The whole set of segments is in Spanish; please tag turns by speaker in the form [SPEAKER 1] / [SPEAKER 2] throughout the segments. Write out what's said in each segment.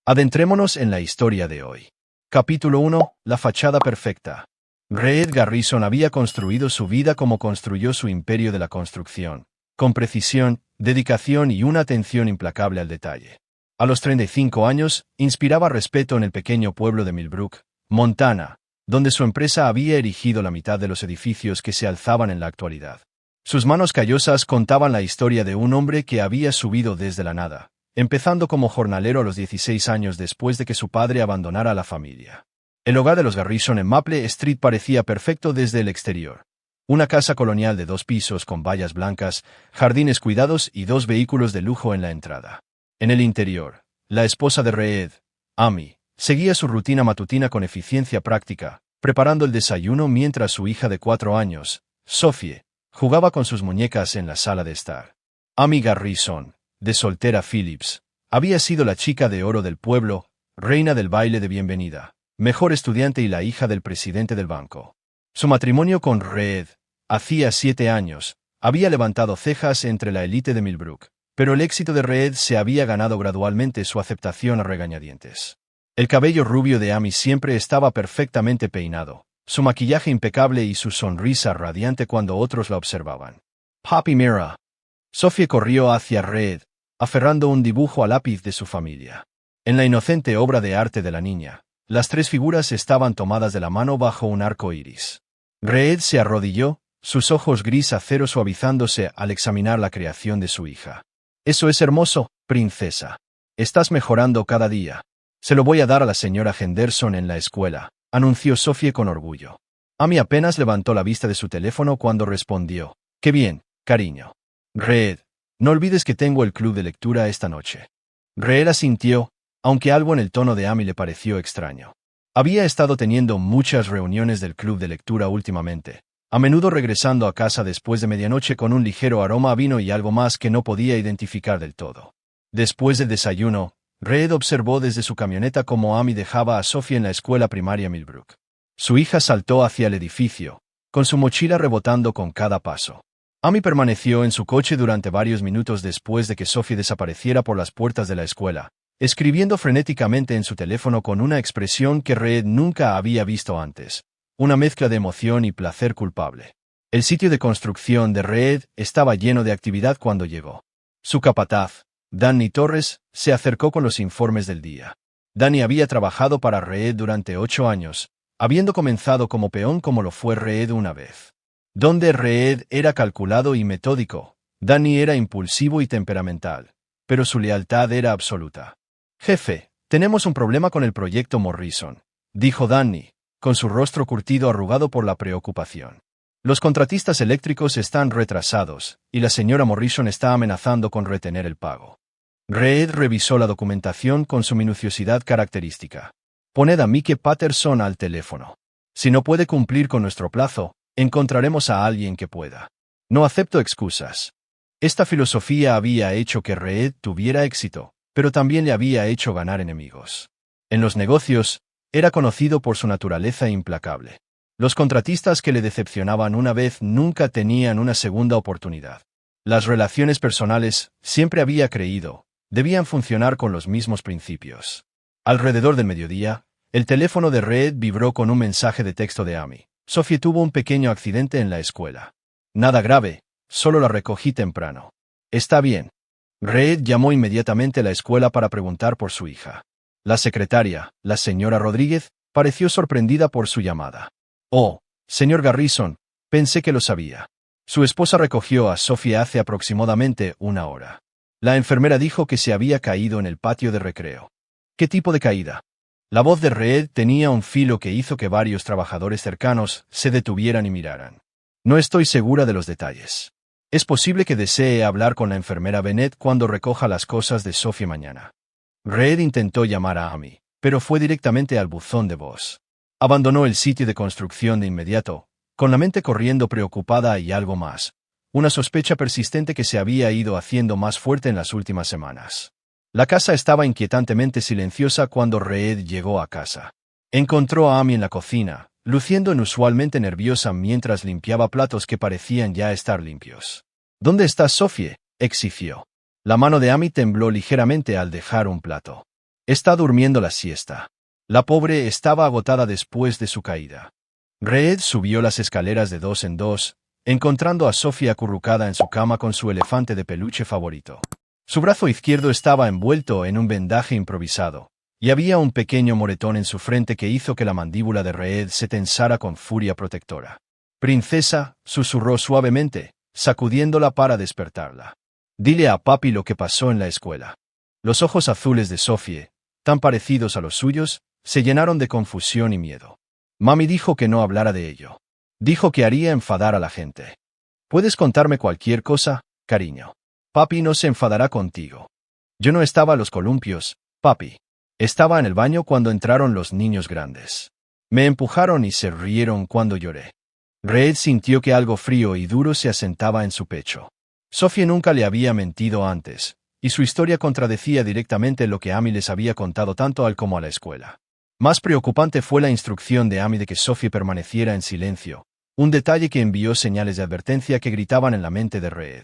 [SPEAKER 1] Adentrémonos en la historia de hoy. Capítulo 1. La fachada perfecta. Reed Garrison había construido su vida como construyó su imperio de la construcción, con precisión, dedicación y una atención implacable al detalle. A los 35 años, inspiraba respeto en el pequeño pueblo de Millbrook, Montana, donde su empresa había erigido la mitad de los edificios que se alzaban en la actualidad. Sus manos callosas contaban la historia de un hombre que había subido desde la nada, empezando como jornalero a los 16 años después de que su padre abandonara a la familia. El hogar de los Garrison en Maple Street parecía perfecto desde el exterior. Una casa colonial de 2 pisos con vallas blancas, jardines cuidados y 2 vehículos de lujo en la entrada. En el interior, la esposa de Reed, Amy, seguía su rutina matutina con eficiencia práctica, preparando el desayuno mientras su hija de 4 años, Sophie, jugaba con sus muñecas en la sala de estar. Amy Garrison, de soltera Phillips, había sido la chica de oro del pueblo, reina del baile de bienvenida, mejor estudiante y la hija del presidente del banco. Su matrimonio con Reed, hacía 7 años, había levantado cejas entre la élite de Millbrook, pero el éxito de Reed se había ganado gradualmente su aceptación a regañadientes. El cabello rubio de Amy siempre estaba perfectamente peinado, su maquillaje impecable y su sonrisa radiante cuando otros la observaban. «Papi, mira». Sophie corrió hacia Reed, aferrando un dibujo a lápiz de su familia. En la inocente obra de arte de la niña, las 3 figuras estaban tomadas de la mano bajo un arco iris. Reed se arrodilló, sus ojos gris acero suavizándose al examinar la creación de su hija. «Eso es hermoso, princesa. Estás mejorando cada día. Se lo voy a dar a la señora Henderson en la escuela», anunció Sophie con orgullo. Amy apenas levantó la vista de su teléfono cuando respondió: «Qué bien, cariño. Reed, no olvides que tengo el club de lectura esta noche». Reed asintió, aunque algo en el tono de Amy le pareció extraño. Había estado teniendo muchas reuniones del club de lectura últimamente, a menudo regresando a casa después de medianoche con un ligero aroma a vino y algo más que no podía identificar del todo. Después del desayuno, Reed observó desde su camioneta cómo Amy dejaba a Sophie en la escuela primaria Millbrook. Su hija saltó hacia el edificio, con su mochila rebotando con cada paso. Amy permaneció en su coche durante varios minutos después de que Sophie desapareciera por las puertas de la escuela, escribiendo frenéticamente en su teléfono con una expresión que Reed nunca había visto antes, una mezcla de emoción y placer culpable. El sitio de construcción de Reed estaba lleno de actividad cuando llegó. Su capataz, Danny Torres, se acercó con los informes del día. Danny había trabajado para Reed durante 8 años, habiendo comenzado como peón como lo fue Reed una vez. Donde Reed era calculado y metódico, Danny era impulsivo y temperamental, pero su lealtad era absoluta. «Jefe, tenemos un problema con el proyecto Morrison», dijo Danny, con su rostro curtido arrugado por la preocupación. «Los contratistas eléctricos están retrasados, y la señora Morrison está amenazando con retener el pago». Reed revisó la documentación con su minuciosidad característica. «Poned a Mike Patterson al teléfono. Si no puede cumplir con nuestro plazo, encontraremos a alguien que pueda. No acepto excusas». Esta filosofía había hecho que Reed tuviera éxito, pero también le había hecho ganar enemigos. En los negocios, era conocido por su naturaleza implacable. Los contratistas que le decepcionaban una vez nunca tenían una segunda oportunidad. Las relaciones personales, siempre había creído, debían funcionar con los mismos principios. Alrededor del mediodía, el teléfono de Reed vibró con un mensaje de texto de Amy. «Sophie tuvo un pequeño accidente en la escuela. Nada grave, solo la recogí temprano. Está bien». Reed llamó inmediatamente a la escuela para preguntar por su hija. La secretaria, la señora Rodríguez, pareció sorprendida por su llamada. «Oh, señor Garrison, pensé que lo sabía». Su esposa recogió a Sophie hace aproximadamente 1 hora. La enfermera dijo que se había caído en el patio de recreo. «¿Qué tipo de caída?». La voz de Reed tenía un filo que hizo que varios trabajadores cercanos se detuvieran y miraran. «No estoy segura de los detalles. Es posible que desee hablar con la enfermera Bennett cuando recoja las cosas de Sophie mañana». Reed intentó llamar a Amy, pero fue directamente al buzón de voz. Abandonó el sitio de construcción de inmediato, con la mente corriendo preocupada y algo más, una sospecha persistente que se había ido haciendo más fuerte en las últimas semanas. La casa estaba inquietantemente silenciosa cuando Reed llegó a casa. Encontró a Amy en la cocina, luciendo inusualmente nerviosa mientras limpiaba platos que parecían ya estar limpios. «¿Dónde está Sophie?», exigió. La mano de Amy tembló ligeramente al dejar un plato. Está durmiendo la siesta. La pobre estaba agotada después de su caída. Reed subió las escaleras de dos en dos, encontrando a Sophie acurrucada en su cama con su elefante de peluche favorito. Su brazo izquierdo estaba envuelto en un vendaje improvisado, y había un pequeño moretón en su frente que hizo que la mandíbula de Reed se tensara con furia protectora. «Princesa», susurró suavemente, sacudiéndola para despertarla. «Dile a papi lo que pasó en la escuela». Los ojos azules de Sophie, tan parecidos a los suyos, se llenaron de confusión y miedo. Mami dijo que no hablara de ello. Dijo que haría enfadar a la gente. «¿Puedes contarme cualquier cosa, cariño? Papi no se enfadará contigo». «Yo no estaba a los columpios, papi. Estaba en el baño cuando entraron los niños grandes. Me empujaron y se rieron cuando lloré». Reed sintió que algo frío y duro se asentaba en su pecho. Sophie nunca le había mentido antes, y su historia contradecía directamente lo que Amy les había contado tanto a él como a la escuela. Más preocupante fue la instrucción de Amy de que Sophie permaneciera en silencio, un detalle que envió señales de advertencia que gritaban en la mente de Reed.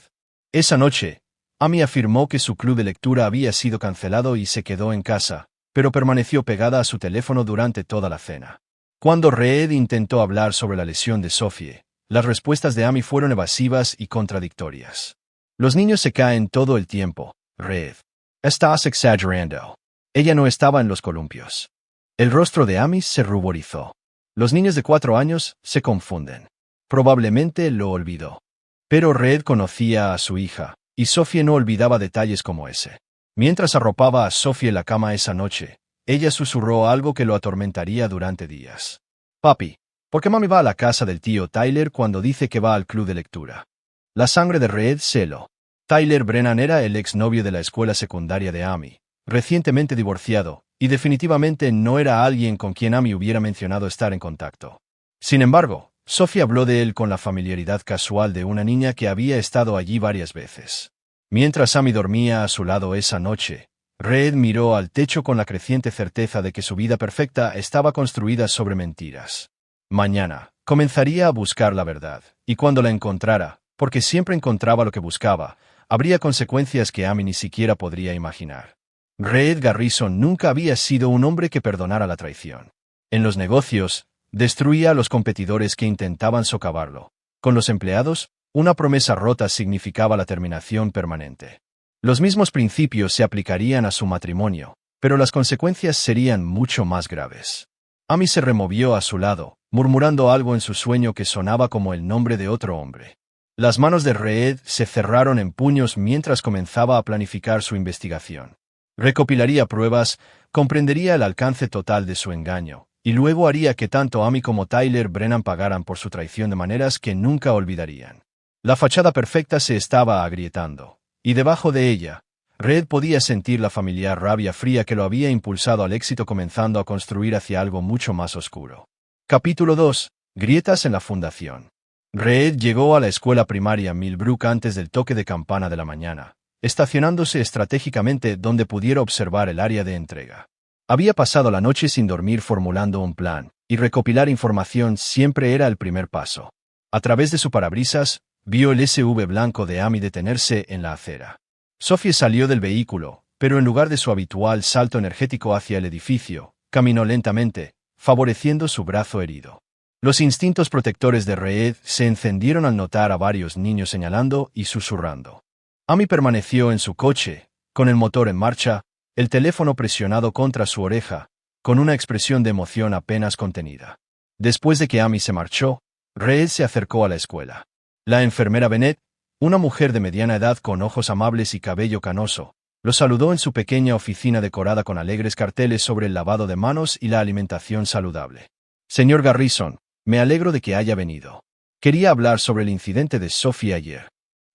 [SPEAKER 1] Esa noche, Amy afirmó que su club de lectura había sido cancelado y se quedó en casa, pero permaneció pegada a su teléfono durante toda la cena. Cuando Reed intentó hablar sobre la lesión de Sophie, las respuestas de Amy fueron evasivas y contradictorias. «Los niños se caen todo el tiempo, Reed. Estás exagerando. Ella no estaba en los columpios». El rostro de Amy se ruborizó. Los niños de 4 años se confunden. Probablemente lo olvidó. Pero Reed conocía a su hija, y Sophie no olvidaba detalles como ese. Mientras arropaba a Sophie en la cama esa noche, ella susurró algo que lo atormentaría durante días. «Papi, ¿por qué mami va a la casa del tío Tyler cuando dice que va al club de lectura?» La sangre de Reed se heló. Tyler Brennan era el exnovio de la escuela secundaria de Amy, recientemente divorciado, y definitivamente no era alguien con quien Amy hubiera mencionado estar en contacto. Sin embargo, Sophie habló de él con la familiaridad casual de una niña que había estado allí varias veces. Mientras Amy dormía a su lado esa noche, Reed miró al techo con la creciente certeza de que su vida perfecta estaba construida sobre mentiras. Mañana, comenzaría a buscar la verdad, y cuando la encontrara, porque siempre encontraba lo que buscaba, habría consecuencias que Amy ni siquiera podría imaginar. Reed Garrison nunca había sido un hombre que perdonara la traición. En los negocios, destruía a los competidores que intentaban socavarlo. Con los empleados, una promesa rota significaba la terminación permanente. Los mismos principios se aplicarían a su matrimonio, pero las consecuencias serían mucho más graves. Amy se removió a su lado, murmurando algo en su sueño que sonaba como el nombre de otro hombre. Las manos de Reed se cerraron en puños mientras comenzaba a planificar su investigación. Recopilaría pruebas, comprendería el alcance total de su engaño, y luego haría que tanto Amy como Tyler Brennan pagaran por su traición de maneras que nunca olvidarían. La fachada perfecta se estaba agrietando. Y debajo de ella, Reed podía sentir la familiar rabia fría que lo había impulsado al éxito comenzando a construir hacia algo mucho más oscuro. Capítulo 2. Grietas en la fundación. Reed llegó a la escuela primaria Millbrook antes del toque de campana de la mañana, estacionándose estratégicamente donde pudiera observar el área de entrega. Había pasado la noche sin dormir formulando un plan, y recopilar información siempre era el primer paso. A través de su parabrisas, vio el SUV blanco de Amy detenerse en la acera. Sophie salió del vehículo, pero en lugar de su habitual salto energético hacia el edificio, caminó lentamente, favoreciendo su brazo herido. Los instintos protectores de Reed se encendieron al notar a varios niños señalando y susurrando. Amy permaneció en su coche, con el motor en marcha, el teléfono presionado contra su oreja, con una expresión de emoción apenas contenida. Después de que Amy se marchó, Reed se acercó a la escuela. La enfermera Bennett, una mujer de mediana edad con ojos amables y cabello canoso, lo saludó en su pequeña oficina decorada con alegres carteles sobre el lavado de manos y la alimentación saludable. «Señor Garrison, me alegro de que haya venido. Quería hablar sobre el incidente de Sophie ayer».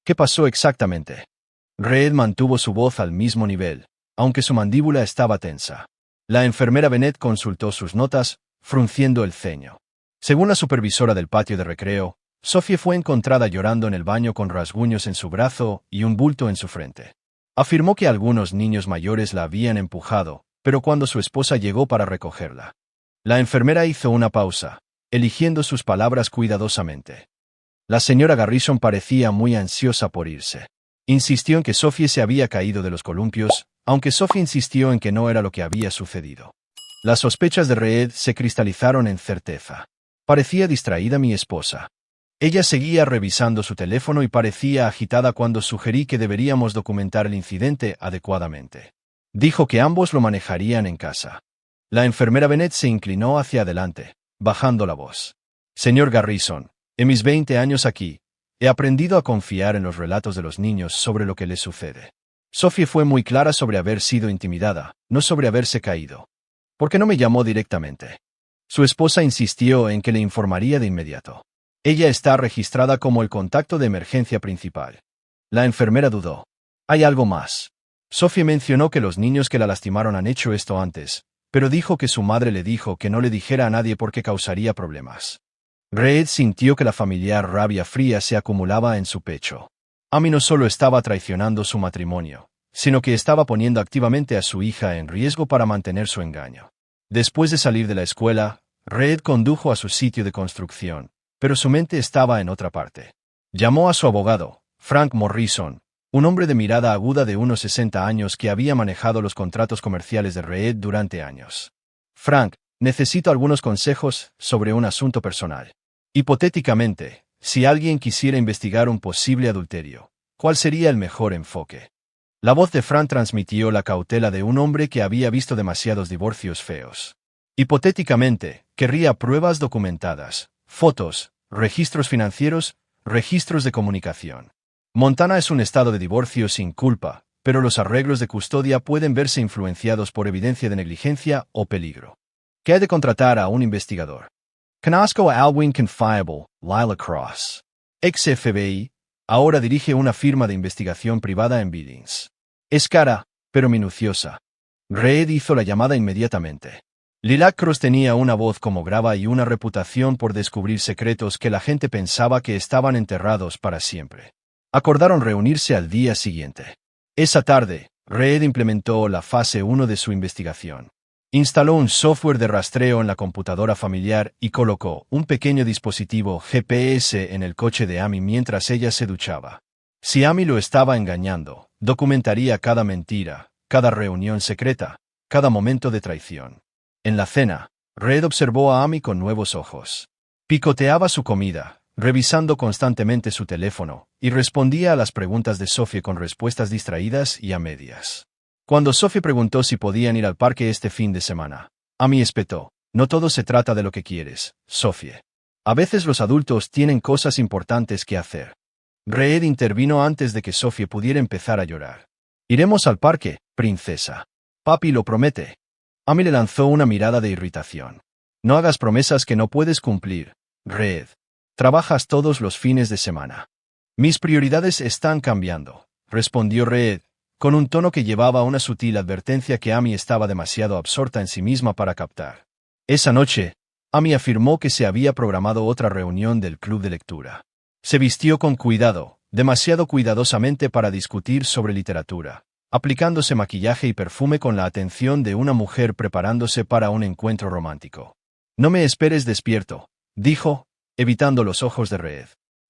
[SPEAKER 1] «¿Qué pasó exactamente?» Reed mantuvo su voz al mismo nivel, aunque su mandíbula estaba tensa. La enfermera Bennett consultó sus notas, frunciendo el ceño. Según la supervisora del patio de recreo, Sophie fue encontrada llorando en el baño con rasguños en su brazo y un bulto en su frente. Afirmó que algunos niños mayores la habían empujado, pero cuando su esposa llegó para recogerla. La enfermera hizo una pausa, eligiendo sus palabras cuidadosamente. La señora Garrison parecía muy ansiosa por irse. Insistió en que Sophie se había caído de los columpios, aunque Sophie insistió en que no era lo que había sucedido. Las sospechas de Reed se cristalizaron en certeza. Parecía distraída mi esposa. Ella seguía revisando su teléfono y parecía agitada cuando sugerí que deberíamos documentar el incidente adecuadamente. Dijo que ambos lo manejarían en casa. La enfermera Bennett se inclinó hacia adelante, bajando la voz. Señor Garrison, en mis 20 años aquí, he aprendido a confiar en los relatos de los niños sobre lo que les sucede. Sophie fue muy clara sobre haber sido intimidada, no sobre haberse caído. ¿Por qué no me llamó directamente? Su esposa insistió en que le informaría de inmediato. Ella está registrada como el contacto de emergencia principal. La enfermera dudó. Hay algo más. Sophie mencionó que los niños que la lastimaron han hecho esto antes, pero dijo que su madre le dijo que no le dijera a nadie porque causaría problemas. Reed sintió que la familiar rabia fría se acumulaba en su pecho. Amy no solo estaba traicionando su matrimonio, sino que estaba poniendo activamente a su hija en riesgo para mantener su engaño. Después de salir de la escuela, Reed condujo a su sitio de construcción, pero su mente estaba en otra parte. Llamó a su abogado, Frank Morrison, un hombre de mirada aguda de unos 60 años que había manejado los contratos comerciales de Reed durante años. Frank, necesito algunos consejos sobre un asunto personal. Hipotéticamente, si alguien quisiera investigar un posible adulterio, ¿cuál sería el mejor enfoque? La voz de Frank transmitió la cautela de un hombre que había visto demasiados divorcios feos. Hipotéticamente, querría pruebas documentadas, fotos, registros financieros, registros de comunicación. Montana es un estado de divorcio sin culpa, pero los arreglos de custodia pueden verse influenciados por evidencia de negligencia o peligro. ¿Qué hay de contratar a un investigador? Conozco a Alwyn Confiable, Lila Cross. Ex FBI, ahora dirige una firma de investigación privada en Billings. Es cara, pero minuciosa. Reed hizo la llamada inmediatamente. Lilac Cross tenía una voz como grava y una reputación por descubrir secretos que la gente pensaba que estaban enterrados para siempre. Acordaron reunirse al día siguiente. Esa tarde, Reed implementó la fase 1 de su investigación. Instaló un software de rastreo en la computadora familiar y colocó un pequeño dispositivo GPS en el coche de Amy mientras ella se duchaba. Si Amy lo estaba engañando, documentaría cada mentira, cada reunión secreta, cada momento de traición. En la cena, Reed observó a Amy con nuevos ojos. Picoteaba su comida, revisando constantemente su teléfono, y respondía a las preguntas de Sophie con respuestas distraídas y a medias. Cuando Sophie preguntó si podían ir al parque este fin de semana, Amy espetó: no todo se trata de lo que quieres, Sophie. A veces los adultos tienen cosas importantes que hacer. Reed intervino antes de que Sophie pudiera empezar a llorar. Iremos al parque, princesa. Papi lo promete. Amy le lanzó una mirada de irritación. No hagas promesas que no puedes cumplir, Reed. Trabajas todos los fines de semana. Mis prioridades están cambiando, respondió Reed, con un tono que llevaba una sutil advertencia que Amy estaba demasiado absorta en sí misma para captar. Esa noche, Amy afirmó que se había programado otra reunión del club de lectura. Se vistió con cuidado, demasiado cuidadosamente para discutir sobre literatura, aplicándose maquillaje y perfume con la atención de una mujer preparándose para un encuentro romántico. No me esperes despierto, dijo, evitando los ojos de Reed.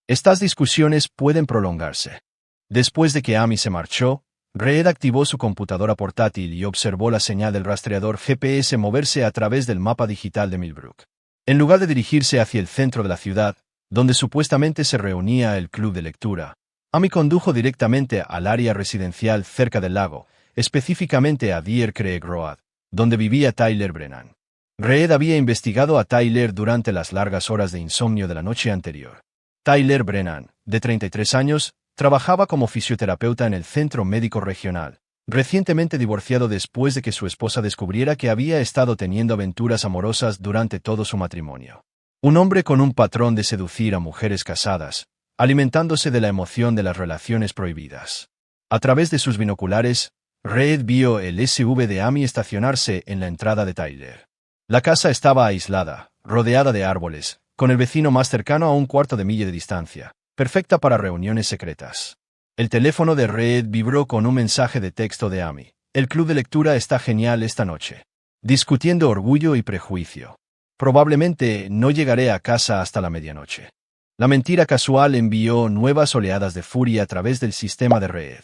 [SPEAKER 1] Estas discusiones pueden prolongarse. Después de que Amy se marchó, Reed activó su computadora portátil y observó la señal del rastreador GPS moverse a través del mapa digital de Millbrook. En lugar de dirigirse hacia el centro de la ciudad, donde supuestamente se reunía el club de lectura, Amy condujo directamente al área residencial cerca del lago, específicamente a Deer Creek Road, donde vivía Tyler Brennan. Reed había investigado a Tyler durante las largas horas de insomnio de la noche anterior. Tyler Brennan, de 33 años, trabajaba como fisioterapeuta en el Centro Médico Regional, recientemente divorciado después de que su esposa descubriera que había estado teniendo aventuras amorosas durante todo su matrimonio. Un hombre con un patrón de seducir a mujeres casadas, alimentándose de la emoción de las relaciones prohibidas. A través de sus binoculares, Reed vio el SUV de Amy estacionarse en la entrada de Tyler. La casa estaba aislada, rodeada de árboles, con el vecino más cercano a un cuarto de milla de distancia, perfecta para reuniones secretas. El teléfono de Reed vibró con un mensaje de texto de Amy. El club de lectura está genial esta noche. Discutiendo orgullo y prejuicio. Probablemente no llegaré a casa hasta la medianoche. La mentira casual envió nuevas oleadas de furia a través del sistema de Reed.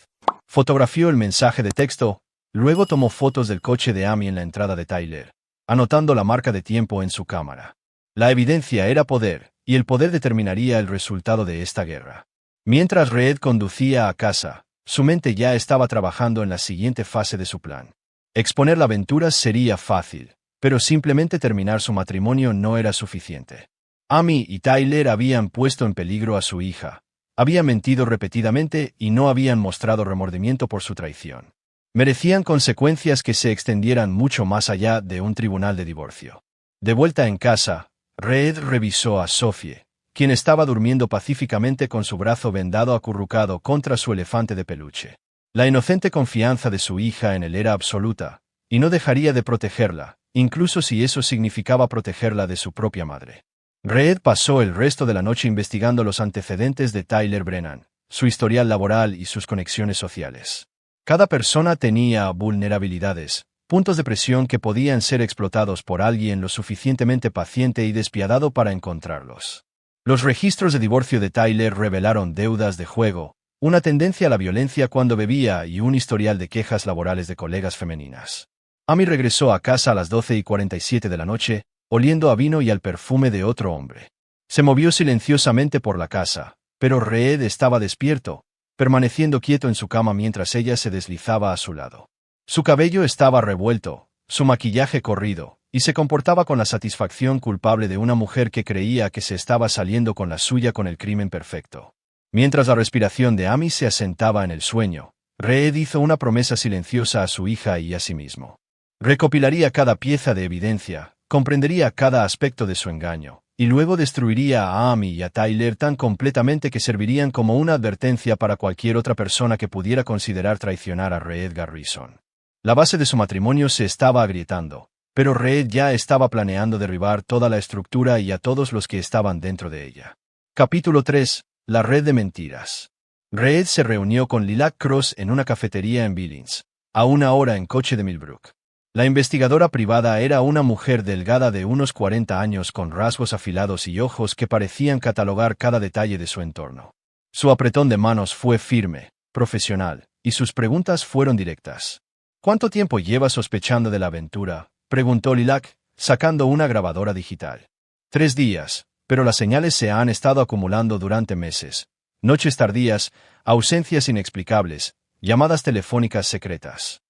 [SPEAKER 1] Fotografió el mensaje de texto, Luego tomó fotos del coche de Amy en la entrada de Tyler, anotando la marca de tiempo en su cámara. La evidencia era poder, y el poder determinaría el resultado de esta guerra. Mientras Reed conducía a casa, su mente ya estaba trabajando en la siguiente fase de su plan. Exponer la aventura sería fácil, pero simplemente terminar su matrimonio no era suficiente. Amy y Tyler habían puesto en peligro a su hija, habían mentido repetidamente y no habían mostrado remordimiento por su traición. Merecían consecuencias que se extendieran mucho más allá de un tribunal de divorcio. De vuelta en casa, Reed revisó a Sophie, quien estaba durmiendo pacíficamente con su brazo vendado acurrucado contra su elefante de peluche. La inocente confianza de su hija en él era absoluta, y no dejaría de protegerla, incluso si eso significaba protegerla de su propia madre. Reed pasó el resto de la noche investigando los antecedentes de Tyler Brennan, su historial laboral y sus conexiones sociales. Cada persona tenía vulnerabilidades, puntos de presión que podían ser explotados por alguien lo suficientemente paciente y despiadado para encontrarlos. Los registros de divorcio de Tyler revelaron deudas de juego, una tendencia a la violencia cuando bebía y un historial de quejas laborales de colegas femeninas. Amy regresó a casa a las 12:47 de la noche, oliendo a vino y al perfume de otro hombre. Se movió silenciosamente por la casa, pero Reed estaba despierto, permaneciendo quieto en su cama mientras ella se deslizaba a su lado. Su cabello estaba revuelto, su maquillaje corrido, y se comportaba con la satisfacción culpable de una mujer que creía que se estaba saliendo con la suya con el crimen perfecto. Mientras la respiración de Amy se asentaba en el sueño, Reed hizo una promesa silenciosa a su hija y a sí mismo. Recopilaría cada pieza de evidencia, comprendería cada aspecto de su engaño, y luego destruiría a Amy y a Tyler tan completamente que servirían como una advertencia para cualquier otra persona que pudiera considerar traicionar a Reed Garrison. La base de su matrimonio se estaba agrietando, pero Reed ya estaba planeando derribar toda la estructura y a todos los que estaban dentro de ella. Capítulo 3. La red de mentiras. Reed se reunió con Lilac Cross en una cafetería en Billings, a una hora en coche de Millbrook. La investigadora privada era una mujer delgada de unos 40 años con rasgos afilados y ojos que parecían catalogar cada detalle de su entorno. Su apretón de manos fue firme, profesional, y sus preguntas fueron directas. ¿Cuánto tiempo llevas sospechando de la aventura?, preguntó Lilac, sacando una grabadora digital. 3 días, pero las señales se han estado acumulando durante meses. Noches tardías, ausencias inexplicables, llamadas telefónicas secretas.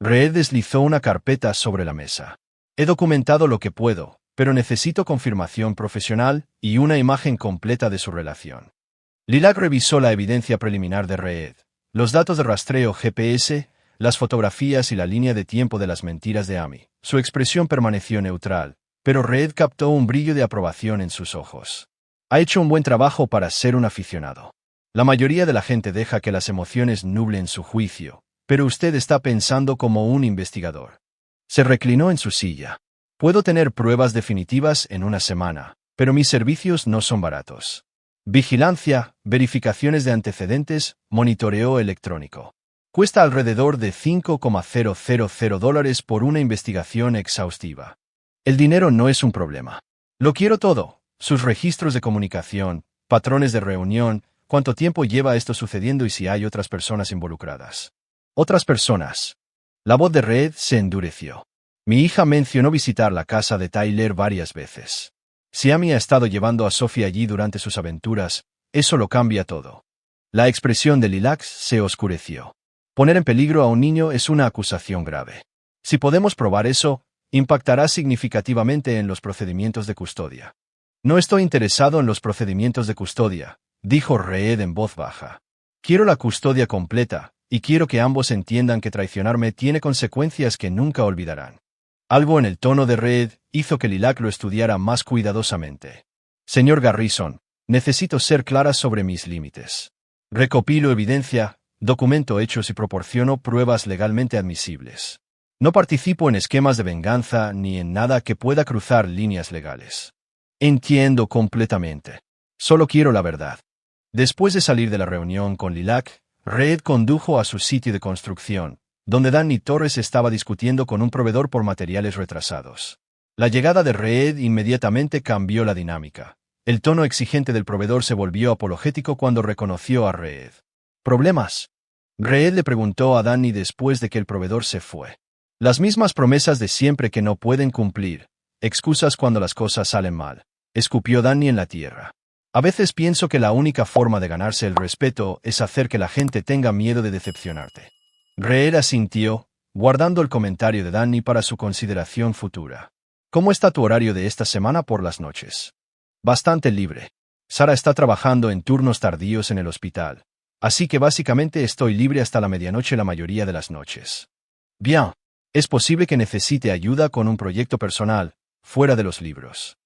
[SPEAKER 1] Reed deslizó una carpeta sobre la mesa. He documentado lo que puedo, pero necesito confirmación profesional y una imagen completa de su relación. Lilac revisó la evidencia preliminar de Reed, los datos de rastreo GPS, las fotografías y la línea de tiempo de las mentiras de Amy. Su expresión permaneció neutral, pero Reed captó un brillo de aprobación en sus ojos. Ha hecho un buen trabajo para ser un aficionado. La mayoría de la gente deja que las emociones nublen su juicio, pero usted está pensando como un investigador. Se reclinó en su silla. Puedo tener pruebas definitivas en una semana, pero mis servicios no son baratos. Vigilancia, verificaciones de antecedentes, monitoreo electrónico. Cuesta alrededor de $5,000 por una investigación exhaustiva. El dinero no es un problema. Lo quiero todo: sus registros de comunicación, patrones de reunión, cuánto tiempo lleva esto sucediendo y si hay otras personas involucradas. Otras personas. La voz de Reed se endureció. Mi hija mencionó visitar la casa de Tyler varias veces. Si Amy ha estado llevando a Sophie allí durante sus aventuras, eso lo cambia todo. La expresión de Lilac se oscureció. Poner en peligro a un niño es una acusación grave. Si podemos probar eso, impactará significativamente en los procedimientos de custodia. No estoy interesado en los procedimientos de custodia, dijo Reed en voz baja. Quiero la custodia completa, y quiero que ambos entiendan que traicionarme tiene consecuencias que nunca olvidarán. Algo en el tono de Reed hizo que Lilac lo estudiara más cuidadosamente. Señor Garrison, necesito ser clara sobre mis límites. Recopilo evidencia, documento hechos y proporciono pruebas legalmente admisibles. No participo en esquemas de venganza ni en nada que pueda cruzar líneas legales. Entiendo completamente. Solo quiero la verdad. Después de salir de la reunión con Lilac, Reed condujo a su sitio de construcción, donde Danny Torres estaba discutiendo con un proveedor por materiales retrasados. La llegada de Reed inmediatamente cambió la dinámica. El tono exigente del proveedor se volvió apologético cuando reconoció a Reed. ¿Problemas? Reed le preguntó a Danny después de que el proveedor se fue. Las mismas promesas de siempre que no pueden cumplir. Excusas cuando las cosas salen mal. Escupió Danny en la tierra. A veces pienso que la única forma de ganarse el respeto es hacer que la gente tenga miedo de decepcionarte. Reed asintió, guardando el comentario de Danny para su consideración futura. ¿Cómo está tu horario de esta semana por las noches? Bastante libre. Sara está trabajando en turnos tardíos en el hospital. Así que básicamente estoy libre hasta la medianoche la mayoría de las noches. Bien. Es posible que necesite ayuda con un proyecto personal, fuera de los libros.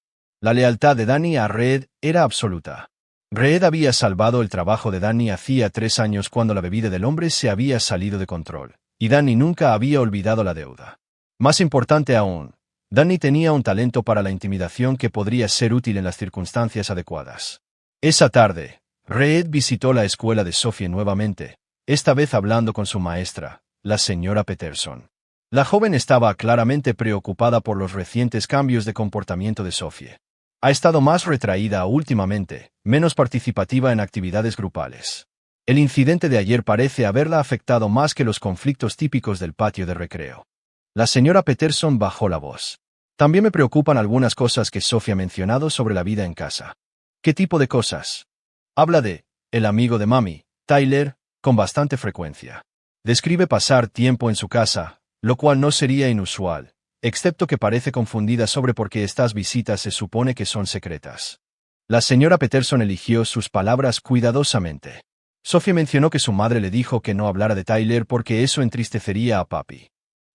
[SPEAKER 1] La lealtad de Danny a Reed era absoluta. Reed había salvado el trabajo de Danny hacía 3 años cuando la bebida del hombre se había salido de control, y Danny nunca había olvidado la deuda. Más importante aún, Danny tenía un talento para la intimidación que podría ser útil en las circunstancias adecuadas. Esa tarde, Reed visitó la escuela de Sophie nuevamente, esta vez hablando con su maestra, la señora Peterson. La joven estaba claramente preocupada por los recientes cambios de comportamiento de Sophie. Ha estado más retraída últimamente, menos participativa en actividades grupales. El incidente de ayer parece haberla afectado más que los conflictos típicos del patio de recreo. La señora Peterson bajó la voz. También me preocupan algunas cosas que Sophie ha mencionado sobre la vida en casa. ¿Qué tipo de cosas? Habla de el amigo de mami, Tyler, con bastante frecuencia. Describe pasar tiempo en su casa, lo cual no sería inusual, excepto que parece confundida sobre por qué estas visitas se supone que son secretas. La señora Peterson eligió sus palabras cuidadosamente. Sophie mencionó que su madre le dijo que no hablara de Tyler porque eso entristecería a papi.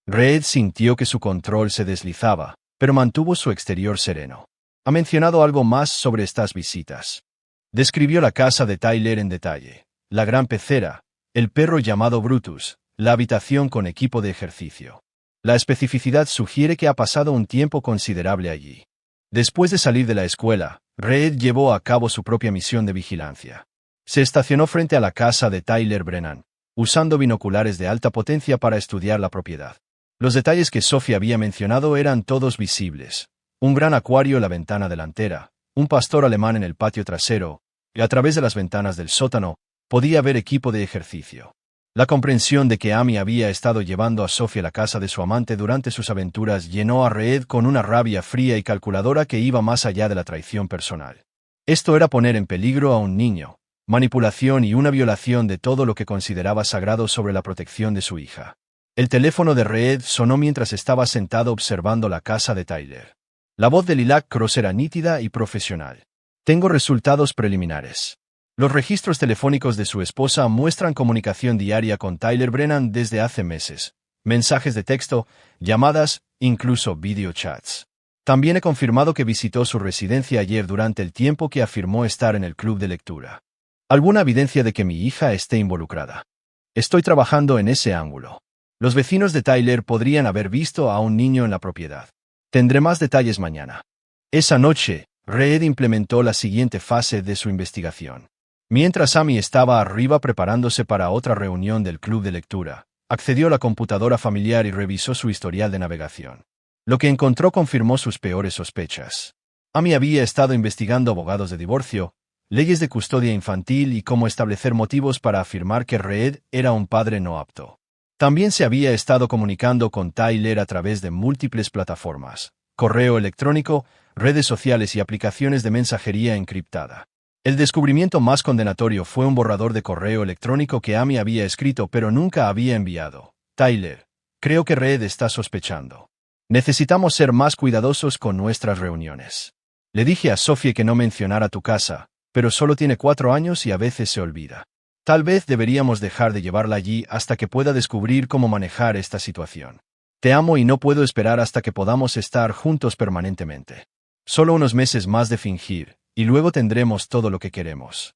[SPEAKER 1] Reed sintió que su control se deslizaba, pero mantuvo su exterior sereno. ¿Ha mencionado algo más sobre estas visitas? Describió la casa de Tyler en detalle, la gran pecera, el perro llamado Brutus, la habitación con equipo de ejercicio. La especificidad sugiere que ha pasado un tiempo considerable allí. Después de salir de la escuela, Reed llevó a cabo su propia misión de vigilancia. Se estacionó frente a la casa de Tyler Brennan, usando binoculares de alta potencia para estudiar la propiedad. Los detalles que Sophie había mencionado eran todos visibles. Un gran acuario en la ventana delantera, un pastor alemán en el patio trasero, y a través de las ventanas del sótano, podía ver equipo de ejercicio. La comprensión de que Amy había estado llevando a Sophie a la casa de su amante durante sus aventuras llenó a Reed con una rabia fría y calculadora que iba más allá de la traición personal. Esto era poner en peligro a un niño, manipulación y una violación de todo lo que consideraba sagrado sobre la protección de su hija. El teléfono de Reed sonó mientras estaba sentado observando la casa de Tyler. La voz de Lilac Cross era nítida y profesional. Tengo resultados preliminares. Los registros telefónicos de su esposa muestran comunicación diaria con Tyler Brennan desde hace meses. Mensajes de texto, llamadas, incluso videochats. También he confirmado que visitó su residencia ayer durante el tiempo que afirmó estar en el club de lectura. ¿Alguna evidencia de que mi hija esté involucrada? Estoy trabajando en ese ángulo. Los vecinos de Tyler podrían haber visto a un niño en la propiedad. Tendré más detalles mañana. Esa noche, Reed implementó la siguiente fase de su investigación. Mientras Amy estaba arriba preparándose para otra reunión del club de lectura, accedió a la computadora familiar y revisó su historial de navegación. Lo que encontró confirmó sus peores sospechas. Amy había estado investigando abogados de divorcio, leyes de custodia infantil y cómo establecer motivos para afirmar que Reed era un padre no apto. También se había estado comunicando con Tyler a través de múltiples plataformas, correo electrónico, redes sociales y aplicaciones de mensajería encriptada. El descubrimiento más condenatorio fue un borrador de correo electrónico que Amy había escrito pero nunca había enviado. Tyler, creo que Reed está sospechando. Necesitamos ser más cuidadosos con nuestras reuniones. Le dije a Sophie que no mencionara tu casa, pero solo tiene 4 años y a veces se olvida. Tal vez deberíamos dejar de llevarla allí hasta que pueda descubrir cómo manejar esta situación. Te amo y no puedo esperar hasta que podamos estar juntos permanentemente. Solo unos meses más de fingir, y luego tendremos todo lo que queremos.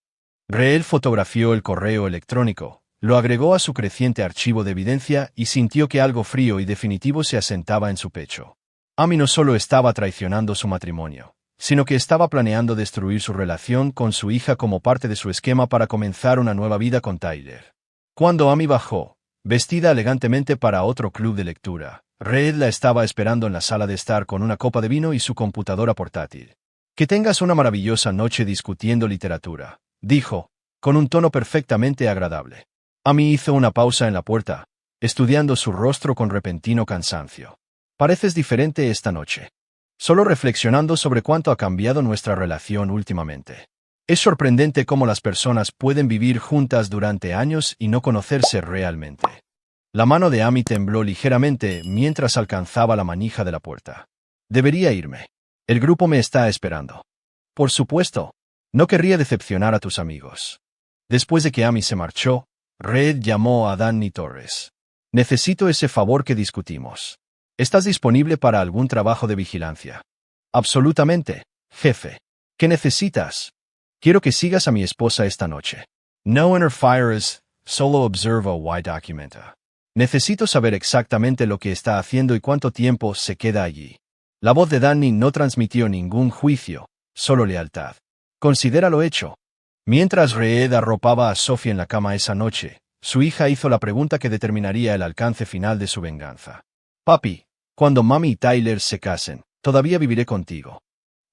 [SPEAKER 1] Reed fotografió el correo electrónico, lo agregó a su creciente archivo de evidencia y sintió que algo frío y definitivo se asentaba en su pecho. Amy no solo estaba traicionando su matrimonio, sino que estaba planeando destruir su relación con su hija como parte de su esquema para comenzar una nueva vida con Tyler. Cuando Amy bajó, vestida elegantemente para otro club de lectura, Reed la estaba esperando en la sala de estar con una copa de vino y su computadora portátil. Que tengas una maravillosa noche discutiendo literatura, dijo, con un tono perfectamente agradable. Amy hizo una pausa en la puerta, estudiando su rostro con repentino cansancio. Pareces diferente esta noche. Solo reflexionando sobre cuánto ha cambiado nuestra relación últimamente. Es sorprendente cómo las personas pueden vivir juntas durante años y no conocerse realmente. La mano de Amy tembló ligeramente mientras alcanzaba la manija de la puerta. Debería irme. El grupo me está esperando. Por supuesto. No querría decepcionar a tus amigos. Después de que Amy se marchó, Reed llamó a Danny Torres. Necesito ese favor que discutimos. ¿Estás disponible para algún trabajo de vigilancia? Absolutamente, jefe. ¿Qué necesitas? Quiero que sigas a mi esposa esta noche. No interferes, solo observa y documenta. Necesito saber exactamente lo que está haciendo y cuánto tiempo se queda allí. La voz de Danny no transmitió ningún juicio, solo lealtad. Considéralo hecho. Mientras Reed arropaba a Sophie en la cama esa noche, su hija hizo la pregunta que determinaría el alcance final de su venganza. Papi, cuando Mami y Tyler se casen, todavía viviré contigo.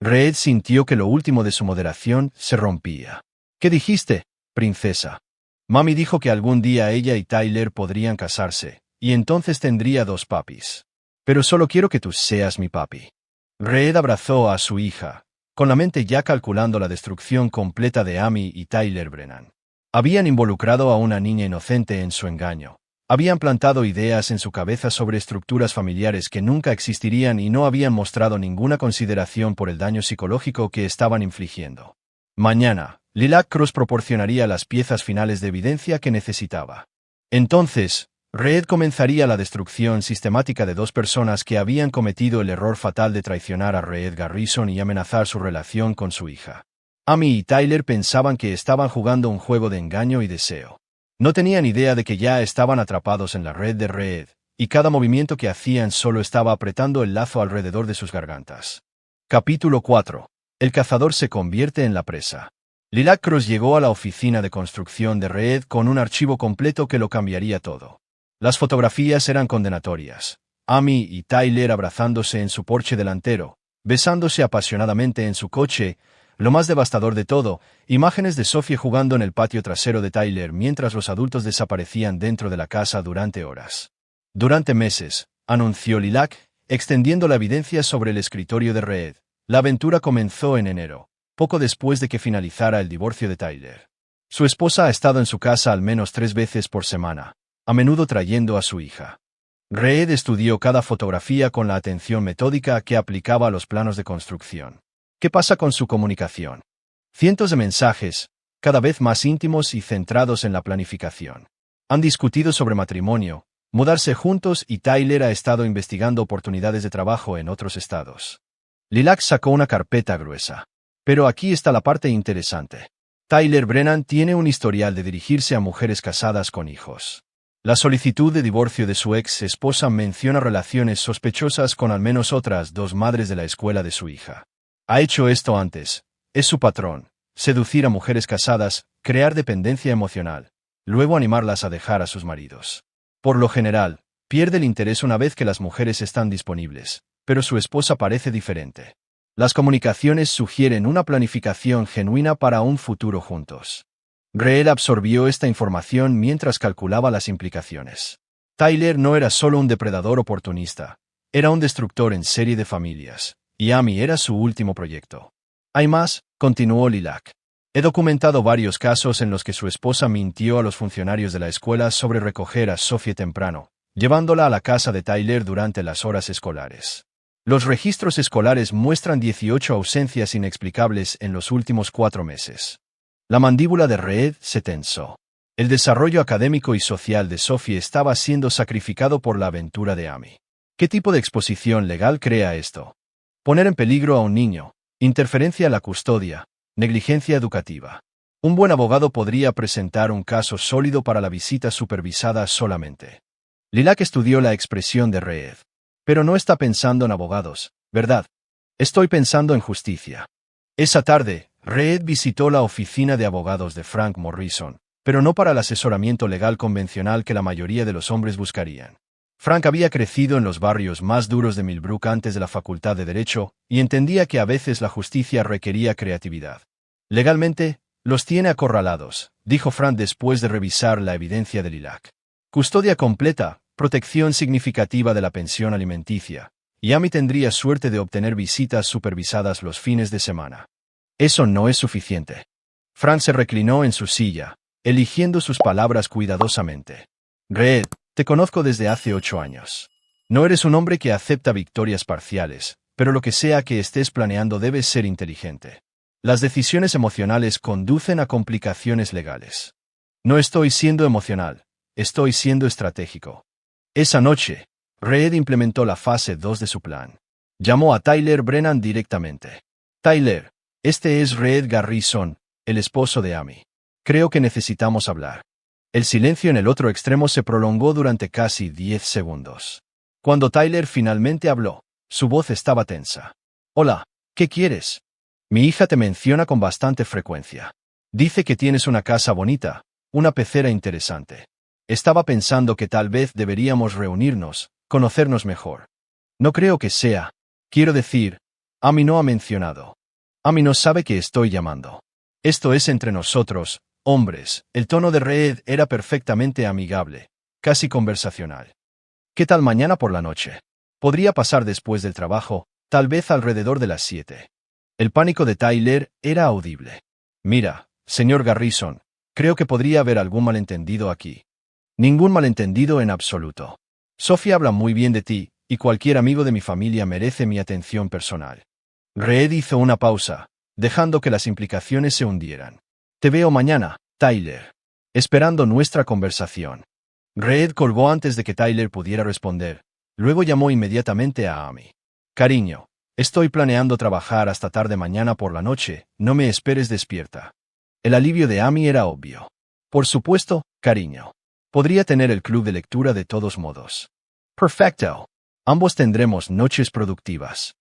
[SPEAKER 1] Reed sintió que lo último de su moderación se rompía. ¿Qué dijiste, princesa? Mami dijo que algún día ella y Tyler podrían casarse, y entonces tendría 2 papis. Pero solo quiero que tú seas mi papi. Reed abrazó a su hija, con la mente ya calculando la destrucción completa de Amy y Tyler Brennan. Habían involucrado a una niña inocente en su engaño. Habían plantado ideas en su cabeza sobre estructuras familiares que nunca existirían y no habían mostrado ninguna consideración por el daño psicológico que estaban infligiendo. Mañana, Lilac Cross proporcionaría las piezas finales de evidencia que necesitaba. Entonces, Reed comenzaría la destrucción sistemática de 2 personas que habían cometido el error fatal de traicionar a Reed Garrison y amenazar su relación con su hija. Amy y Tyler pensaban que estaban jugando un juego de engaño y deseo. No tenían idea de que ya estaban atrapados en la red de Reed, y cada movimiento que hacían solo estaba apretando el lazo alrededor de sus gargantas. Capítulo 4. El cazador se convierte en la presa. Lilac Cross llegó a la oficina de construcción de Reed con un archivo completo que lo cambiaría todo. Las fotografías eran condenatorias. Amy y Tyler abrazándose en su porche delantero, besándose apasionadamente en su coche. Lo más devastador de todo, imágenes de Sophie jugando en el patio trasero de Tyler mientras los adultos desaparecían dentro de la casa durante horas. Durante meses, anunció Lilac, extendiendo la evidencia sobre el escritorio de Reed. La aventura comenzó en enero, poco después de que finalizara el divorcio de Tyler. Su esposa ha estado en su casa al menos 3 veces por semana, a menudo trayendo a su hija. Reed estudió cada fotografía con la atención metódica que aplicaba a los planos de construcción. ¿Qué pasa con su comunicación? Cientos de mensajes, cada vez más íntimos y centrados en la planificación. Han discutido sobre matrimonio, mudarse juntos y Tyler ha estado investigando oportunidades de trabajo en otros estados. Lilac sacó una carpeta gruesa. Pero aquí está la parte interesante. Tyler Brennan tiene un historial de dirigirse a mujeres casadas con hijos. La solicitud de divorcio de su ex esposa menciona relaciones sospechosas con al menos otras 2 madres de la escuela de su hija. Ha hecho esto antes. Es su patrón. Seducir a mujeres casadas, crear dependencia emocional, luego animarlas a dejar a sus maridos. Por lo general, pierde el interés una vez que las mujeres están disponibles, pero su esposa parece diferente. Las comunicaciones sugieren una planificación genuina para un futuro juntos. Reed absorbió esta información mientras calculaba las implicaciones. Tyler no era solo un depredador oportunista, era un destructor en serie de familias. Y Amy era su último proyecto. Hay más, continuó Lilac. He documentado varios casos en los que su esposa mintió a los funcionarios de la escuela sobre recoger a Sophie temprano, llevándola a la casa de Tyler durante las horas escolares. Los registros escolares muestran 18 ausencias inexplicables en los últimos 4 meses. La mandíbula de Reed se tensó. El desarrollo académico y social de Sophie estaba siendo sacrificado por la aventura de Amy. ¿Qué tipo de exposición legal crea esto? Poner en peligro a un niño, interferencia en la custodia, negligencia educativa. Un buen abogado podría presentar un caso sólido para la visita supervisada solamente. Lilac estudió la expresión de Reed. Pero no está pensando en abogados, ¿verdad? Estoy pensando en justicia. Esa tarde, Reed visitó la oficina de abogados de Frank Morrison, pero no para el asesoramiento legal convencional que la mayoría de los hombres buscarían. Frank había crecido en los barrios más duros de Millbrook antes de la Facultad de Derecho y entendía que a veces la justicia requería creatividad. Legalmente, los tiene acorralados, dijo Frank después de revisar la evidencia del ILAC. Custodia completa, protección significativa de la pensión alimenticia, y Amy tendría suerte de obtener visitas supervisadas los fines de semana. Eso no es suficiente. Frank se reclinó en su silla, eligiendo sus palabras cuidadosamente. Reed, te conozco desde hace 8 años. No eres un hombre que acepta victorias parciales, pero lo que sea que estés planeando debe ser inteligente. Las decisiones emocionales conducen a complicaciones legales. No estoy siendo emocional, estoy siendo estratégico. Esa noche, Reed implementó la fase 2 de su plan. Llamó a Tyler Brennan directamente. Tyler, este es Reed Garrison, el esposo de Amy. Creo que necesitamos hablar. El silencio en el otro extremo se prolongó durante casi 10 segundos. Cuando Tyler finalmente habló, su voz estaba tensa. Hola, ¿qué quieres? Mi hija te menciona con bastante frecuencia. Dice que tienes una casa bonita, una pecera interesante. Estaba pensando que tal vez deberíamos reunirnos, conocernos mejor. No creo que sea. Quiero decir, Amy no ha mencionado. Amy no sabe que estoy llamando. Esto es entre nosotros, hombres. El tono de Reed era perfectamente amigable, casi conversacional. ¿Qué tal mañana por la noche? Podría pasar después del trabajo, tal vez alrededor de las 7. El pánico de Tyler era audible. Mira, señor Garrison, creo que podría haber algún malentendido aquí. Ningún malentendido en absoluto. Sophie habla muy bien de ti, y cualquier amigo de mi familia merece mi atención personal. Reed hizo una pausa, dejando que las implicaciones se hundieran. Te veo mañana, Tyler. Esperando nuestra conversación. Reed colgó antes de que Tyler pudiera responder. Luego llamó inmediatamente a Amy. Cariño, estoy planeando trabajar hasta tarde mañana por la noche, no me esperes despierta. El alivio de Amy era obvio. Por supuesto, cariño. Podría tener el club de lectura de todos modos. Perfecto. Ambos tendremos noches productivas.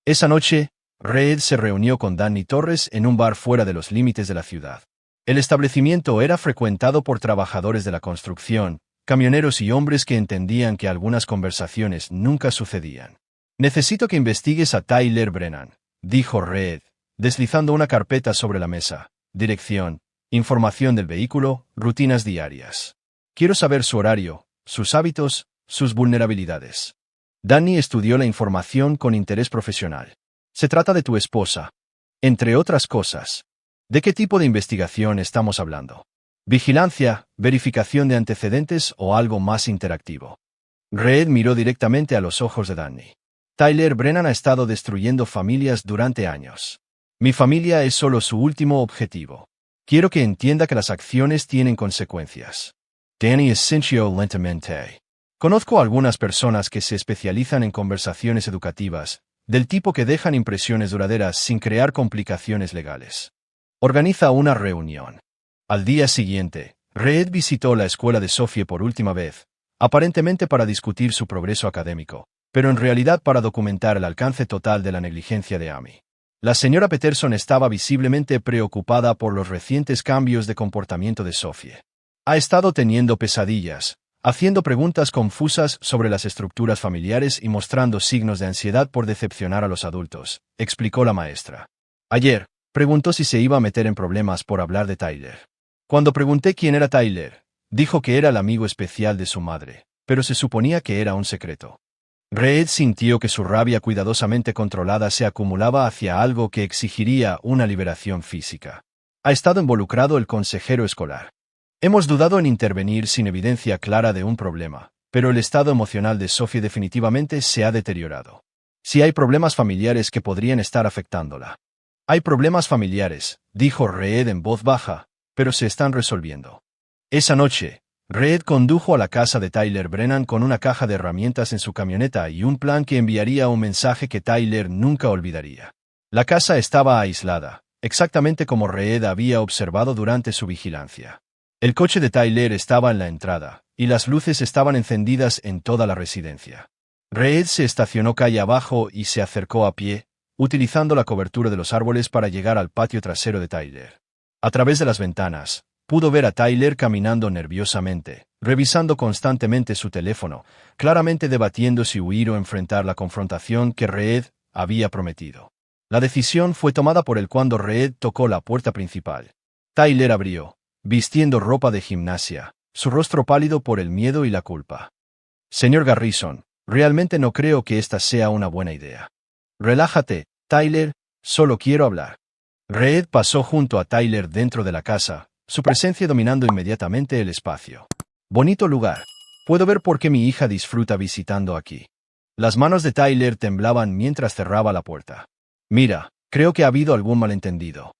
[SPEAKER 1] Esa noche, Reed se reunió con Danny Torres en un bar fuera de los límites de la ciudad. El establecimiento era frecuentado por trabajadores de la construcción, camioneros y hombres que entendían que algunas conversaciones nunca sucedían. Necesito que investigues a Tyler Brennan, dijo Reed, deslizando una carpeta sobre la mesa. Dirección, información del vehículo, rutinas diarias. Quiero saber su horario, sus hábitos, sus vulnerabilidades. Danny estudió la información con interés profesional. Se trata de tu esposa. Entre otras cosas. ¿De qué tipo de investigación estamos hablando? ¿Vigilancia, verificación de antecedentes o algo más interactivo? Reed miró directamente a los ojos de Danny. Tyler Brennan ha estado destruyendo familias durante años. Mi familia es solo su último objetivo. Quiero que entienda que las acciones tienen consecuencias. Danny asintió lentamente. Conozco a algunas personas que se especializan en conversaciones educativas, del tipo que dejan impresiones duraderas sin crear complicaciones legales. Organiza una reunión. Al día siguiente, Reed visitó la escuela de Sophie por última vez, aparentemente para discutir su progreso académico, pero en realidad para documentar el alcance total de la negligencia de Amy. La señora Peterson estaba visiblemente preocupada por los recientes cambios de comportamiento de Sophie. Ha estado teniendo pesadillas, haciendo preguntas confusas sobre las estructuras familiares y mostrando signos de ansiedad por decepcionar a los adultos, explicó la maestra. Ayer, preguntó si se iba a meter en problemas por hablar de Tyler. Cuando pregunté quién era Tyler, dijo que era el amigo especial de su madre, pero se suponía que era un secreto. Reed sintió que su rabia cuidadosamente controlada se acumulaba hacia algo que exigiría una liberación física. Ha estado involucrado el consejero escolar. Hemos dudado en intervenir sin evidencia clara de un problema, pero el estado emocional de Sophie definitivamente se ha deteriorado. Si hay problemas familiares que podrían estar afectándola. Hay problemas familiares, dijo Reed en voz baja, pero se están resolviendo. Esa noche, Reed condujo a la casa de Tyler Brennan con una caja de herramientas en su camioneta y un plan que enviaría un mensaje que Tyler nunca olvidaría. La casa estaba aislada, exactamente como Reed había observado durante su vigilancia. El coche de Tyler estaba en la entrada, y las luces estaban encendidas en toda la residencia. Reed se estacionó calle abajo y se acercó a pie, utilizando la cobertura de los árboles para llegar al patio trasero de Tyler. A través de las ventanas, pudo ver a Tyler caminando nerviosamente, revisando constantemente su teléfono, claramente debatiendo si huir o enfrentar la confrontación que Reed había prometido. La decisión fue tomada por él cuando Reed tocó la puerta principal. Tyler abrió, vistiendo ropa de gimnasia, su rostro pálido por el miedo y la culpa. Señor Garrison, realmente no creo que esta sea una buena idea. Relájate, Tyler, solo quiero hablar. Reed pasó junto a Tyler dentro de la casa, su presencia dominando inmediatamente el espacio. Bonito lugar. Puedo ver por qué mi hija disfruta visitando aquí. Las manos de Tyler temblaban mientras cerraba la puerta. Mira, creo que ha habido algún malentendido.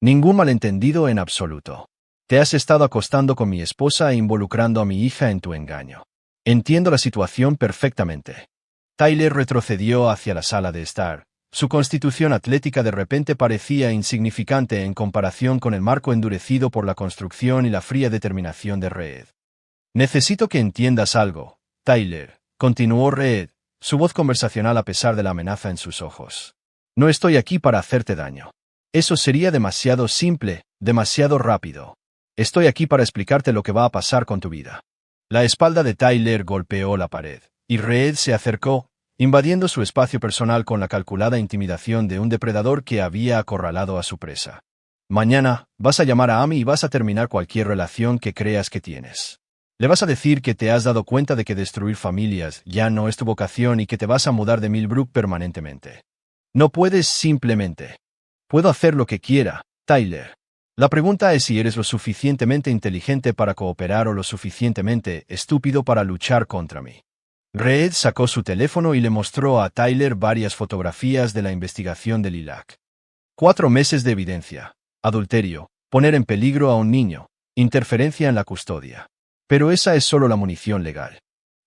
[SPEAKER 1] Ningún malentendido en absoluto. Te has estado acostando con mi esposa e involucrando a mi hija en tu engaño. Entiendo la situación perfectamente. Tyler retrocedió hacia la sala de estar. Su constitución atlética de repente parecía insignificante en comparación con el marco endurecido por la construcción y la fría determinación de Reed. Necesito que entiendas algo, Tyler, continuó Reed, su voz conversacional a pesar de la amenaza en sus ojos. No estoy aquí para hacerte daño. Eso sería demasiado simple, demasiado rápido. Estoy aquí para explicarte lo que va a pasar con tu vida. La espalda de Tyler golpeó la pared, y Reed se acercó, invadiendo su espacio personal con la calculada intimidación de un depredador que había acorralado a su presa. Mañana, vas a llamar a Amy y vas a terminar cualquier relación que creas que tienes. Le vas a decir que te has dado cuenta de que destruir familias ya no es tu vocación y que te vas a mudar de Millbrook permanentemente. No puedes simplemente. Puedo hacer lo que quiera, Tyler. La pregunta es si eres lo suficientemente inteligente para cooperar o lo suficientemente estúpido para luchar contra mí. Reed sacó su teléfono y le mostró a Tyler varias fotografías de la investigación de Lilac. 4 meses de evidencia, adulterio, poner en peligro a un niño, interferencia en la custodia. Pero esa es solo la munición legal.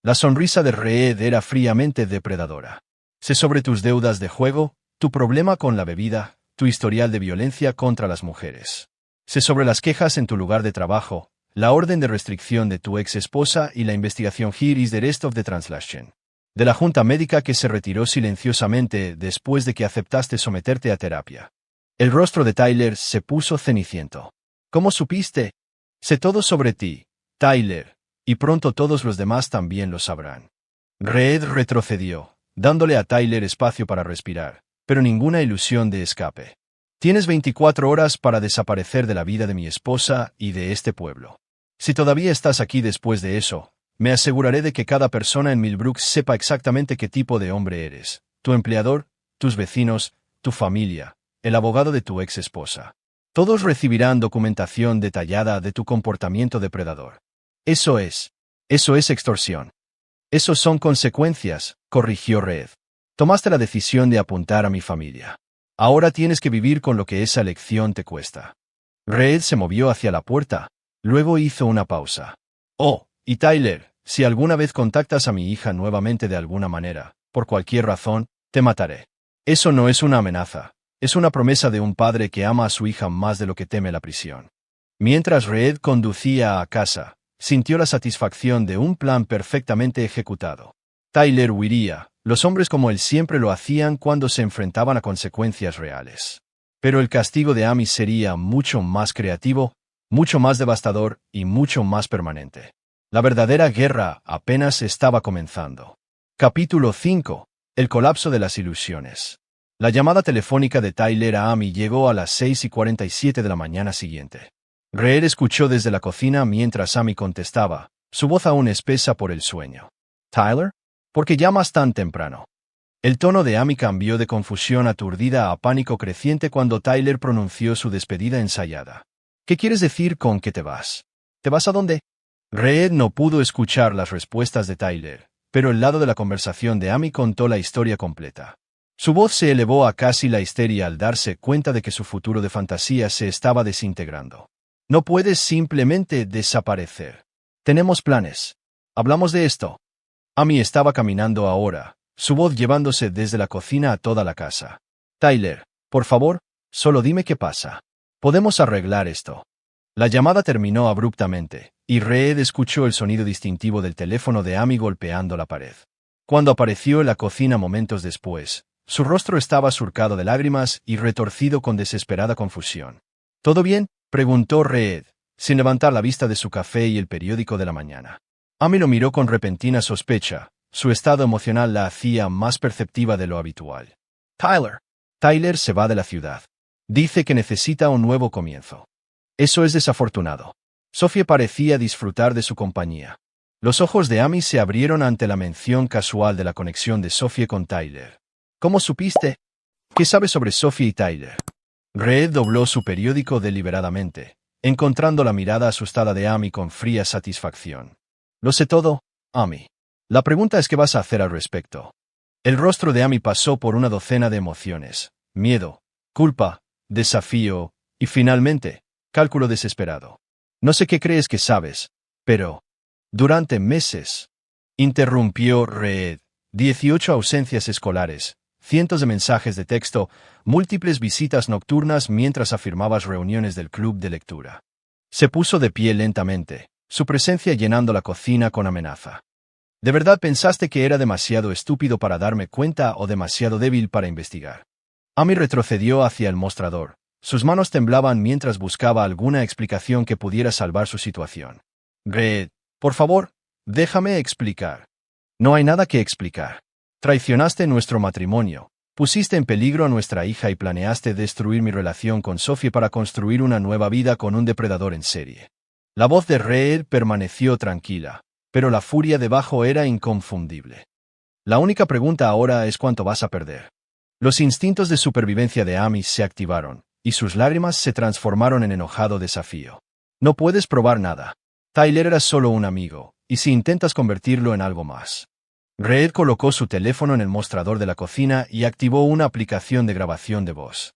[SPEAKER 1] La sonrisa de Reed era fríamente depredadora. Sé sobre tus deudas de juego, tu problema con la bebida, tu historial de violencia contra las mujeres. Sé sobre las quejas en tu lugar de trabajo, la orden de restricción de tu ex esposa y la investigación Here is the rest of the translation. De la junta médica que se retiró silenciosamente después de que aceptaste someterte a terapia. El rostro de Tyler se puso ceniciento. ¿Cómo supiste? Sé todo sobre ti, Tyler, y pronto todos los demás también lo sabrán. Reed retrocedió, dándole a Tyler espacio para respirar, pero ninguna ilusión de escape. Tienes 24 horas para desaparecer de la vida de mi esposa y de este pueblo. Si todavía estás aquí después de eso, me aseguraré de que cada persona en Millbrook sepa exactamente qué tipo de hombre eres, tu empleador, tus vecinos, tu familia, el abogado de tu ex esposa. Todos recibirán documentación detallada de tu comportamiento depredador. Eso es extorsión. Esos son consecuencias, corrigió Reed. Tomaste la decisión de apuntar a mi familia. Ahora tienes que vivir con lo que esa lección te cuesta. Reed se movió hacia la puerta, luego hizo una pausa. Oh, y Tyler, si alguna vez contactas a mi hija nuevamente de alguna manera, por cualquier razón, te mataré. Eso no es una amenaza, es una promesa de un padre que ama a su hija más de lo que teme la prisión. Mientras Reed conducía a casa, sintió la satisfacción de un plan perfectamente ejecutado. Tyler huiría, los hombres como él siempre lo hacían cuando se enfrentaban a consecuencias reales. Pero el castigo de Amy sería mucho más creativo, mucho más devastador y mucho más permanente. La verdadera guerra apenas estaba comenzando. Capítulo 5. El colapso de las ilusiones. La llamada telefónica de Tyler a Amy llegó a las 6:47 de la mañana siguiente. Reed escuchó desde la cocina mientras Amy contestaba, su voz aún espesa por el sueño. ¿Tyler? ¿Por qué llamas tan temprano? El tono de Amy cambió de confusión aturdida a pánico creciente cuando Tyler pronunció su despedida ensayada. ¿Qué quieres decir con que te vas? ¿Te vas a dónde? Reed no pudo escuchar las respuestas de Tyler, pero el lado de la conversación de Amy contó la historia completa. Su voz se elevó a casi la histeria al darse cuenta de que su futuro de fantasía se estaba desintegrando. No puedes simplemente desaparecer. Tenemos planes. Hablamos de esto. Amy estaba caminando ahora, su voz llevándose desde la cocina a toda la casa. Tyler, por favor, solo dime qué pasa. Podemos arreglar esto. La llamada terminó abruptamente, y Reed escuchó el sonido distintivo del teléfono de Amy golpeando la pared. Cuando apareció en la cocina momentos después, su rostro estaba surcado de lágrimas y retorcido con desesperada confusión. ¿Todo bien?, preguntó Reed, sin levantar la vista de su café y el periódico de la mañana. Amy lo miró con repentina sospecha, su estado emocional la hacía más perceptiva de lo habitual. Tyler se va de la ciudad. Dice que necesita un nuevo comienzo. Eso es desafortunado. Sophie parecía disfrutar de su compañía. Los ojos de Amy se abrieron ante la mención casual de la conexión de Sophie con Tyler. ¿Cómo supiste? ¿Qué sabes sobre Sophie y Tyler? Reed dobló su periódico deliberadamente, encontrando la mirada asustada de Amy con fría satisfacción. Lo sé todo, Amy. La pregunta es qué vas a hacer al respecto. El rostro de Amy pasó por una docena de emociones: miedo, culpa, desafío y, finalmente, cálculo desesperado. No sé qué crees que sabes, pero... Durante meses, interrumpió Reed, 18 ausencias escolares, cientos de mensajes de texto, múltiples visitas nocturnas mientras afirmabas reuniones del club de lectura. Se puso de pie lentamente, su presencia llenando la cocina con amenaza. ¿De verdad pensaste que era demasiado estúpido para darme cuenta o demasiado débil para investigar? Amy retrocedió hacia el mostrador. Sus manos temblaban mientras buscaba alguna explicación que pudiera salvar su situación. Reed, por favor, déjame explicar. No hay nada que explicar. Traicionaste nuestro matrimonio, pusiste en peligro a nuestra hija y planeaste destruir mi relación con Sophie para construir una nueva vida con un depredador en serie. La voz de Reed permaneció tranquila, pero la furia debajo era inconfundible. La única pregunta ahora es cuánto vas a perder. Los instintos de supervivencia de Amy se activaron, y sus lágrimas se transformaron en enojado desafío. No puedes probar nada. Tyler era solo un amigo, y si intentas convertirlo en algo más. Reed colocó su teléfono en el mostrador de la cocina y activó una aplicación de grabación de voz.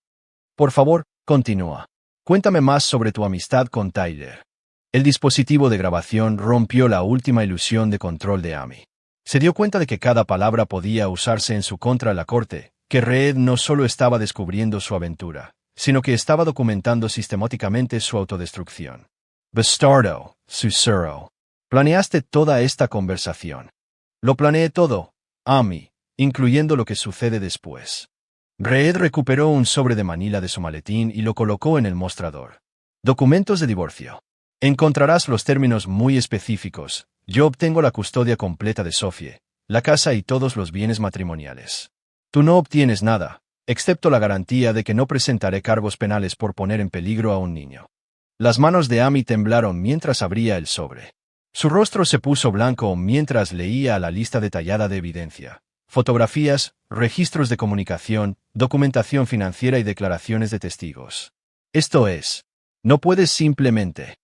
[SPEAKER 1] Por favor, continúa. Cuéntame más sobre tu amistad con Tyler. El dispositivo de grabación rompió la última ilusión de control de Amy. Se dio cuenta de que cada palabra podía usarse en su contra en la corte, que Reed no solo estaba descubriendo su aventura, sino que estaba documentando sistemáticamente su autodestrucción. Bastardo, susurró. Planeaste toda esta conversación. Lo planeé todo, Amy, incluyendo lo que sucede después. Reed recuperó un sobre de manila de su maletín y lo colocó en el mostrador. Documentos de divorcio. Encontrarás los términos muy específicos. Yo obtengo la custodia completa de Sophie, la casa y todos los bienes matrimoniales. Tú no obtienes nada, excepto la garantía de que no presentaré cargos penales por poner en peligro a un niño. Las manos de Amy temblaron mientras abría el sobre. Su rostro se puso blanco mientras leía la lista detallada de evidencia: fotografías, registros de comunicación, documentación financiera y declaraciones de testigos. Esto es, no puedes simplemente.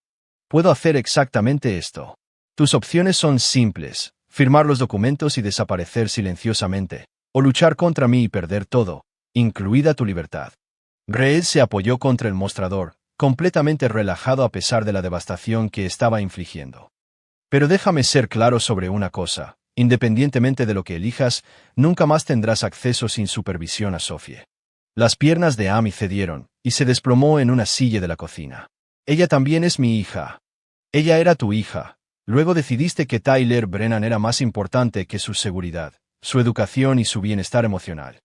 [SPEAKER 1] Puedo hacer exactamente esto. Tus opciones son simples: firmar los documentos y desaparecer silenciosamente, o luchar contra mí y perder todo, incluida tu libertad. Reed se apoyó contra el mostrador, completamente relajado a pesar de la devastación que estaba infligiendo. Pero déjame ser claro sobre una cosa: independientemente de lo que elijas, nunca más tendrás acceso sin supervisión a Sophie. Las piernas de Amy cedieron, y se desplomó en una silla de la cocina. Ella también es mi hija. Ella era tu hija. Luego decidiste que Tyler Brennan era más importante que su seguridad, su educación y su bienestar emocional.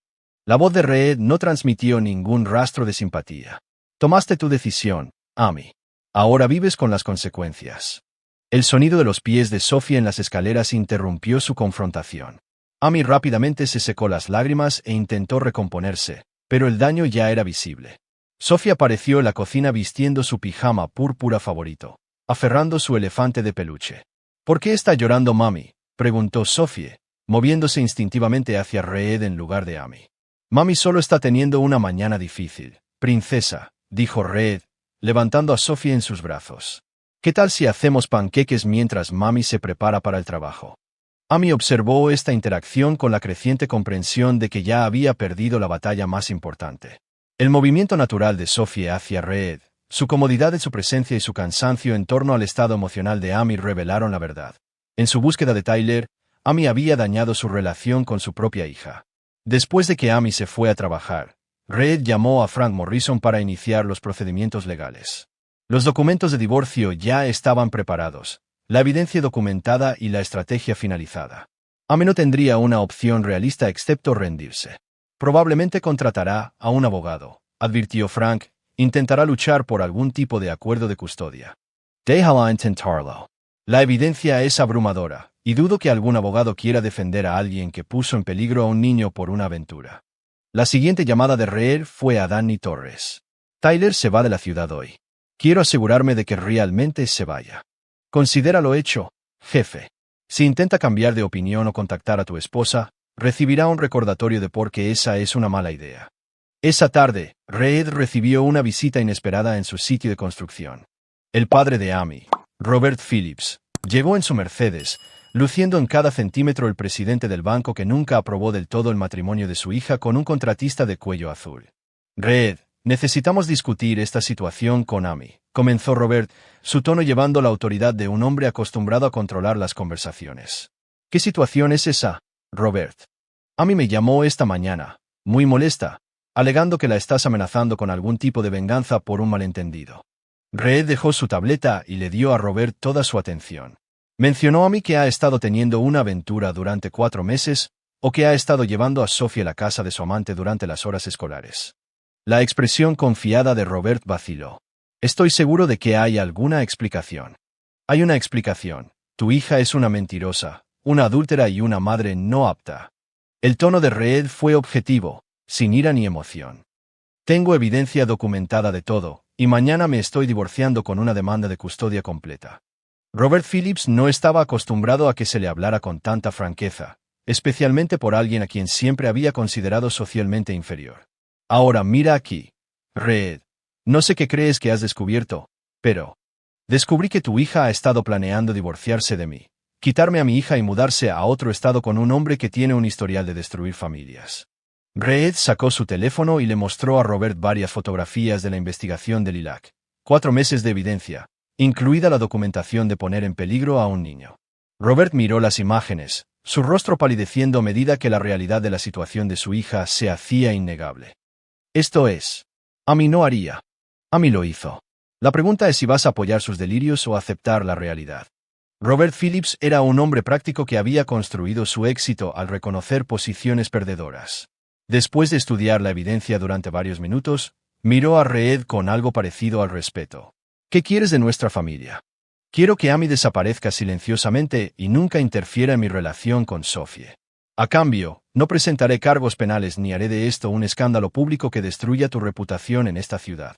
[SPEAKER 1] La voz de Reed no transmitió ningún rastro de simpatía. Tomaste tu decisión, Amy. Ahora vives con las consecuencias. El sonido de los pies de Sophie en las escaleras interrumpió su confrontación. Amy rápidamente se secó las lágrimas e intentó recomponerse, pero el daño ya era visible. Sophie apareció en la cocina vistiendo su pijama púrpura favorito, aferrando su elefante de peluche. ¿Por qué está llorando mami?, preguntó Sophie, moviéndose instintivamente hacia Reed en lugar de Amy. Mami solo está teniendo una mañana difícil, princesa, dijo Reed, levantando a Sophie en sus brazos. ¿Qué tal si hacemos panqueques mientras mami se prepara para el trabajo? Amy observó esta interacción con la creciente comprensión de que ya había perdido la batalla más importante. El movimiento natural de Sophie hacia Reed, su comodidad en su presencia y su cansancio en torno al estado emocional de Amy revelaron la verdad. En su búsqueda de Tyler, Amy había dañado su relación con su propia hija. Después de que Amy se fue a trabajar, Reed llamó a Frank Morrison para iniciar los procedimientos legales. Los documentos de divorcio ya estaban preparados, la evidencia documentada y la estrategia finalizada. Amy no tendría una opción realista excepto rendirse. Probablemente contratará a un abogado, advirtió Frank. Intentará luchar por algún tipo de acuerdo de custodia. Déjala intentarlo. La evidencia es abrumadora, y dudo que algún abogado quiera defender a alguien que puso en peligro a un niño por una aventura. La siguiente llamada de Reed fue a Danny Torres. Tyler se va de la ciudad hoy. Quiero asegurarme de que realmente se vaya. Considéralo hecho, jefe. Si intenta cambiar de opinión o contactar a tu esposa, recibirá un recordatorio de por qué esa es una mala idea. Esa tarde, Reed recibió una visita inesperada en su sitio de construcción. El padre de Amy, Robert Phillips, llegó en su Mercedes, luciendo en cada centímetro el presidente del banco que nunca aprobó del todo el matrimonio de su hija con un contratista de cuello azul. Reed, necesitamos discutir esta situación con Amy, comenzó Robert, su tono llevando la autoridad de un hombre acostumbrado a controlar las conversaciones. ¿Qué situación es esa, Robert? Amy me llamó esta mañana, muy molesta, alegando que la estás amenazando con algún tipo de venganza por un malentendido. Reed dejó su tableta y le dio a Robert toda su atención. Mencionó a mí que ha estado teniendo una aventura durante 4 meses, o que ha estado llevando a Sophie a la casa de su amante durante las horas escolares. La expresión confiada de Robert vaciló. Estoy seguro de que hay alguna explicación. Hay una explicación. Tu hija es una mentirosa, una adúltera y una madre no apta. El tono de Reed fue objetivo, sin ira ni emoción. Tengo evidencia documentada de todo, y mañana me estoy divorciando con una demanda de custodia completa. Robert Phillips no estaba acostumbrado a que se le hablara con tanta franqueza, especialmente por alguien a quien siempre había considerado socialmente inferior. Ahora mira aquí, Reed. No sé qué crees que has descubierto, pero descubrí que tu hija ha estado planeando divorciarse de mí, quitarme a mi hija y mudarse a otro estado con un hombre que tiene un historial de destruir familias. Reed sacó su teléfono y le mostró a Robert varias fotografías de la investigación de Lilac. 4 meses de evidencia, incluida la documentación de poner en peligro a un niño. Robert miró las imágenes, su rostro palideciendo a medida que la realidad de la situación de su hija se hacía innegable. Esto es, Amy no haría. Amy lo hizo. La pregunta es si vas a apoyar sus delirios o aceptar la realidad. Robert Phillips era un hombre práctico que había construido su éxito al reconocer posiciones perdedoras. Después de estudiar la evidencia durante varios minutos, miró a Reed con algo parecido al respeto. ¿Qué quieres de nuestra familia? Quiero que Amy desaparezca silenciosamente y nunca interfiera en mi relación con Sophie. A cambio, no presentaré cargos penales ni haré de esto un escándalo público que destruya tu reputación en esta ciudad.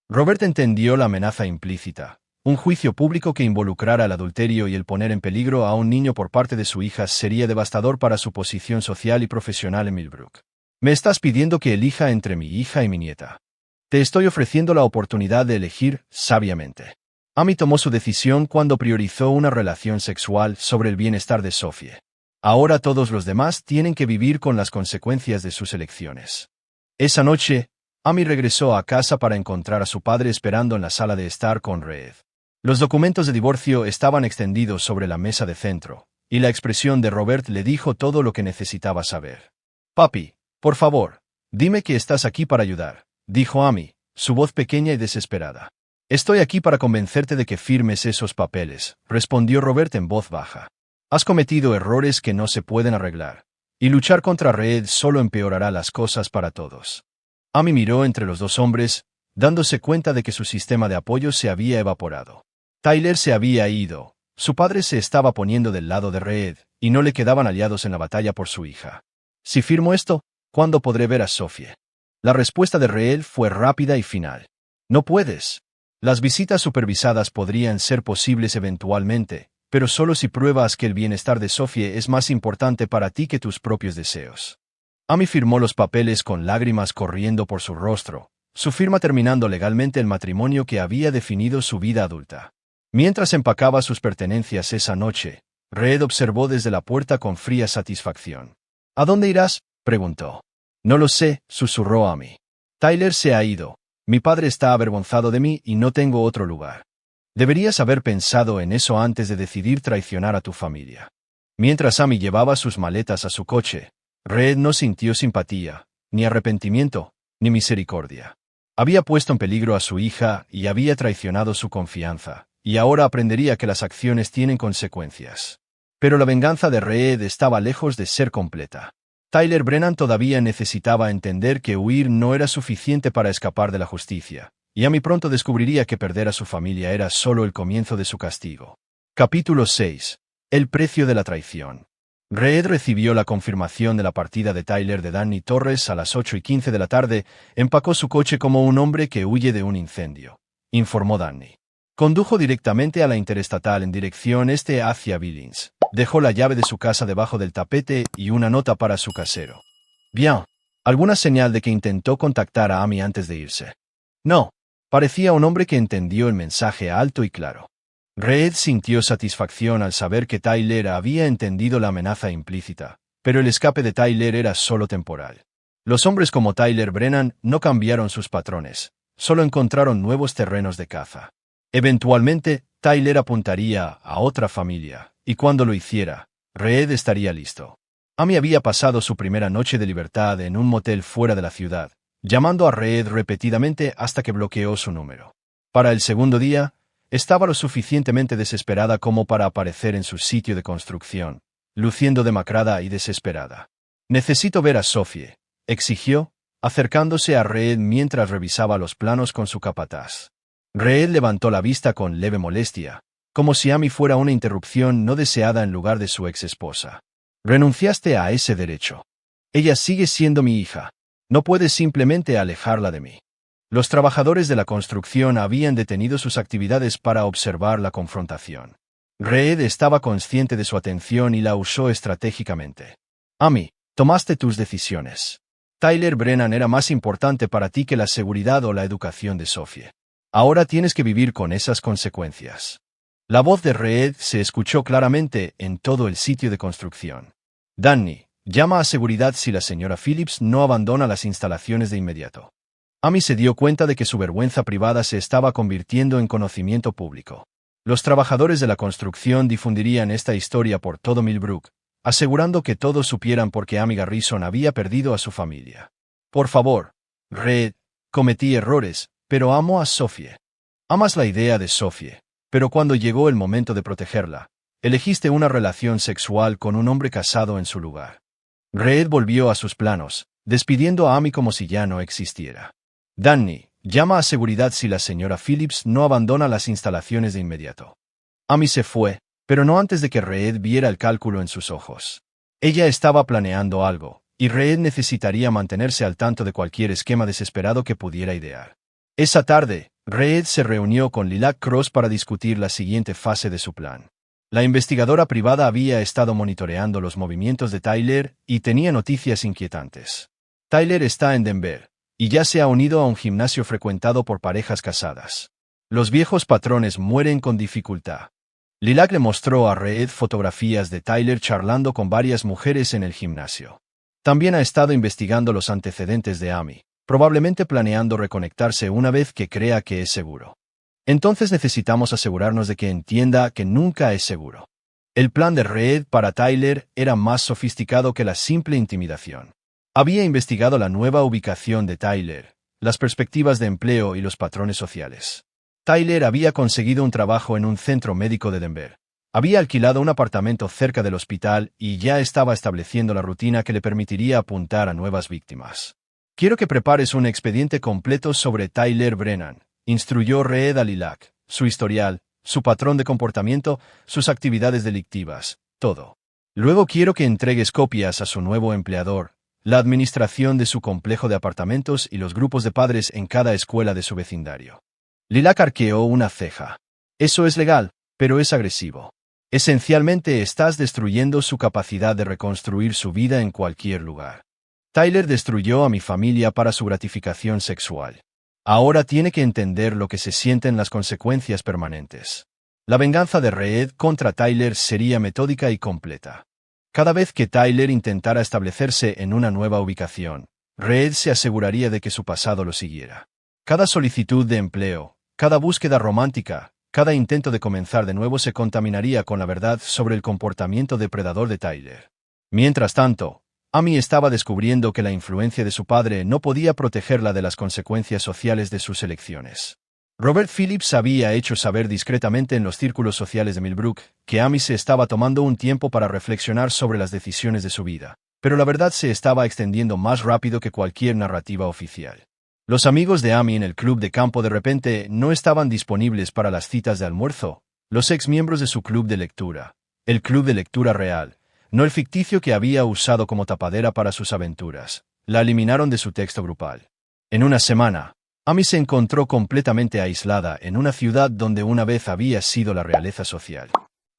[SPEAKER 1] Robert entendió la amenaza implícita. Un juicio público que involucrara el adulterio y el poner en peligro a un niño por parte de su hija sería devastador para su posición social y profesional en Millbrook. Me estás pidiendo que elija entre mi hija y mi nieta. Te estoy ofreciendo la oportunidad de elegir sabiamente. Amy tomó su decisión cuando priorizó una relación sexual sobre el bienestar de Sophie. Ahora todos los demás tienen que vivir con las consecuencias de sus elecciones. Esa noche, Amy regresó a casa para encontrar a su padre esperando en la sala de estar con Reed. Los documentos de divorcio estaban extendidos sobre la mesa de centro, y la expresión de Robert le dijo todo lo que necesitaba saber. Papi, por favor, dime que estás aquí para ayudar, dijo Amy, su voz pequeña y desesperada. Estoy aquí para convencerte de que firmes esos papeles, respondió Robert en voz baja. Has cometido errores que no se pueden arreglar, y luchar contra Reed solo empeorará las cosas para todos. Amy miró entre los dos hombres, dándose cuenta de que su sistema de apoyo se había evaporado. Tyler se había ido, su padre se estaba poniendo del lado de Reed, y no le quedaban aliados en la batalla por su hija. Si firmo esto, ¿cuándo podré ver a Sophie? La respuesta de Reed fue rápida y final. No puedes. Las visitas supervisadas podrían ser posibles eventualmente, pero solo si pruebas que el bienestar de Sophie es más importante para ti que tus propios deseos. Amy firmó los papeles con lágrimas corriendo por su rostro, su firma terminando legalmente el matrimonio que había definido su vida adulta. Mientras empacaba sus pertenencias esa noche, Reed observó desde la puerta con fría satisfacción. ¿A dónde irás?, preguntó. No lo sé, susurró Amy. Tyler se ha ido. Mi padre está avergonzado de mí y no tengo otro lugar. Deberías haber pensado en eso antes de decidir traicionar a tu familia. Mientras Amy llevaba sus maletas a su coche, Reed no sintió simpatía, ni arrepentimiento, ni misericordia. Había puesto en peligro a su hija y había traicionado su confianza, y ahora aprendería que las acciones tienen consecuencias. Pero la venganza de Reed estaba lejos de ser completa. Tyler Brennan todavía necesitaba entender que huir no era suficiente para escapar de la justicia, y Amy pronto descubriría que perder a su familia era solo el comienzo de su castigo. Capítulo 6. El precio de la traición. Reed recibió la confirmación de la partida de Tyler de Danny Torres a las 8:15 de la tarde, empacó su coche como un hombre que huye de un incendio, informó Danny. Condujo directamente a la interestatal en dirección este hacia Billings. Dejó la llave de su casa debajo del tapete y una nota para su casero. Bien. ¿Alguna señal de que intentó contactar a Amy antes de irse? No. Parecía un hombre que entendió el mensaje alto y claro. Reed sintió satisfacción al saber que Tyler había entendido la amenaza implícita, pero el escape de Tyler era solo temporal. Los hombres como Tyler Brennan no cambiaron sus patrones, solo encontraron nuevos terrenos de caza. Eventualmente, Tyler apuntaría a otra familia, y cuando lo hiciera, Reed estaría listo. Amy había pasado su primera noche de libertad en un motel fuera de la ciudad, llamando a Reed repetidamente hasta que bloqueó su número. Para el segundo día, estaba lo suficientemente desesperada como para aparecer en su sitio de construcción, luciendo demacrada y desesperada. «Necesito ver a Sophie», exigió, acercándose a Reed mientras revisaba los planos con su capataz. Reed levantó la vista con leve molestia, como si Amy fuera una interrupción no deseada en lugar de su ex esposa. «Renunciaste a ese derecho. Ella sigue siendo mi hija. No puedes simplemente alejarla de mí». Los trabajadores de la construcción habían detenido sus actividades para observar la confrontación. Reed estaba consciente de su atención y la usó estratégicamente. «Amy, tomaste tus decisiones. Tyler Brennan era más importante para ti que la seguridad o la educación de Sophie. Ahora tienes que vivir con esas consecuencias». La voz de Reed se escuchó claramente en todo el sitio de construcción. «Danny, llama a seguridad si la señora Phillips no abandona las instalaciones de inmediato». Amy se dio cuenta de que su vergüenza privada se estaba convirtiendo en conocimiento público. Los trabajadores de la construcción difundirían esta historia por todo Millbrook, asegurando que todos supieran por qué Amy Garrison había perdido a su familia. «Por favor, Reed, cometí errores, pero amo a Sophie. Amas la idea de Sophie, pero cuando llegó el momento de protegerla, elegiste una relación sexual con un hombre casado en su lugar». Reed volvió a sus planos, despidiendo a Amy como si ya no existiera. «Danny, llama a seguridad si la señora Phillips no abandona las instalaciones de inmediato». Amy se fue, pero no antes de que Reed viera el cálculo en sus ojos. Ella estaba planeando algo, y Reed necesitaría mantenerse al tanto de cualquier esquema desesperado que pudiera idear. Esa tarde, Reed se reunió con Lilac Cross para discutir la siguiente fase de su plan. La investigadora privada había estado monitoreando los movimientos de Tyler y tenía noticias inquietantes. Tyler está en Denver, y ya se ha unido a un gimnasio frecuentado por parejas casadas. Los viejos patrones mueren con dificultad. Lilac le mostró a Reed fotografías de Tyler charlando con varias mujeres en el gimnasio. También ha estado investigando los antecedentes de Amy, probablemente planeando reconectarse una vez que crea que es seguro. Entonces necesitamos asegurarnos de que entienda que nunca es seguro. El plan de Reed para Tyler era más sofisticado que la simple intimidación. Había investigado la nueva ubicación de Tyler, las perspectivas de empleo y los patrones sociales. Tyler había conseguido un trabajo en un centro médico de Denver. Había alquilado un apartamento cerca del hospital y ya estaba estableciendo la rutina que le permitiría apuntar a nuevas víctimas. «Quiero que prepares un expediente completo sobre Tyler Brennan», instruyó Reed a Lilac, «su historial, su patrón de comportamiento, sus actividades delictivas, todo. Luego quiero que entregues copias a su nuevo empleador, la administración de su complejo de apartamentos y los grupos de padres en cada escuela de su vecindario». Lilac arqueó una ceja. «Eso es legal, pero es agresivo. Esencialmente estás destruyendo su capacidad de reconstruir su vida en cualquier lugar. Tyler destruyó a mi familia para su gratificación sexual. Ahora tiene que entender lo que se sienten las consecuencias permanentes». La venganza de Reed contra Tyler sería metódica y completa. Cada vez que Tyler intentara establecerse en una nueva ubicación, Reed se aseguraría de que su pasado lo siguiera. Cada solicitud de empleo, cada búsqueda romántica, cada intento de comenzar de nuevo se contaminaría con la verdad sobre el comportamiento depredador de Tyler. Mientras tanto, Amy estaba descubriendo que la influencia de su padre no podía protegerla de las consecuencias sociales de sus elecciones. Robert Phillips había hecho saber discretamente en los círculos sociales de Millbrook que Amy se estaba tomando un tiempo para reflexionar sobre las decisiones de su vida, pero la verdad se estaba extendiendo más rápido que cualquier narrativa oficial. Los amigos de Amy en el club de campo de repente no estaban disponibles para las citas de almuerzo. Los ex miembros de su club de lectura, el club de lectura real, no el ficticio que había usado como tapadera para sus aventuras, la eliminaron de su texto grupal. En una semana, Amy se encontró completamente aislada en una ciudad donde una vez había sido la realeza social.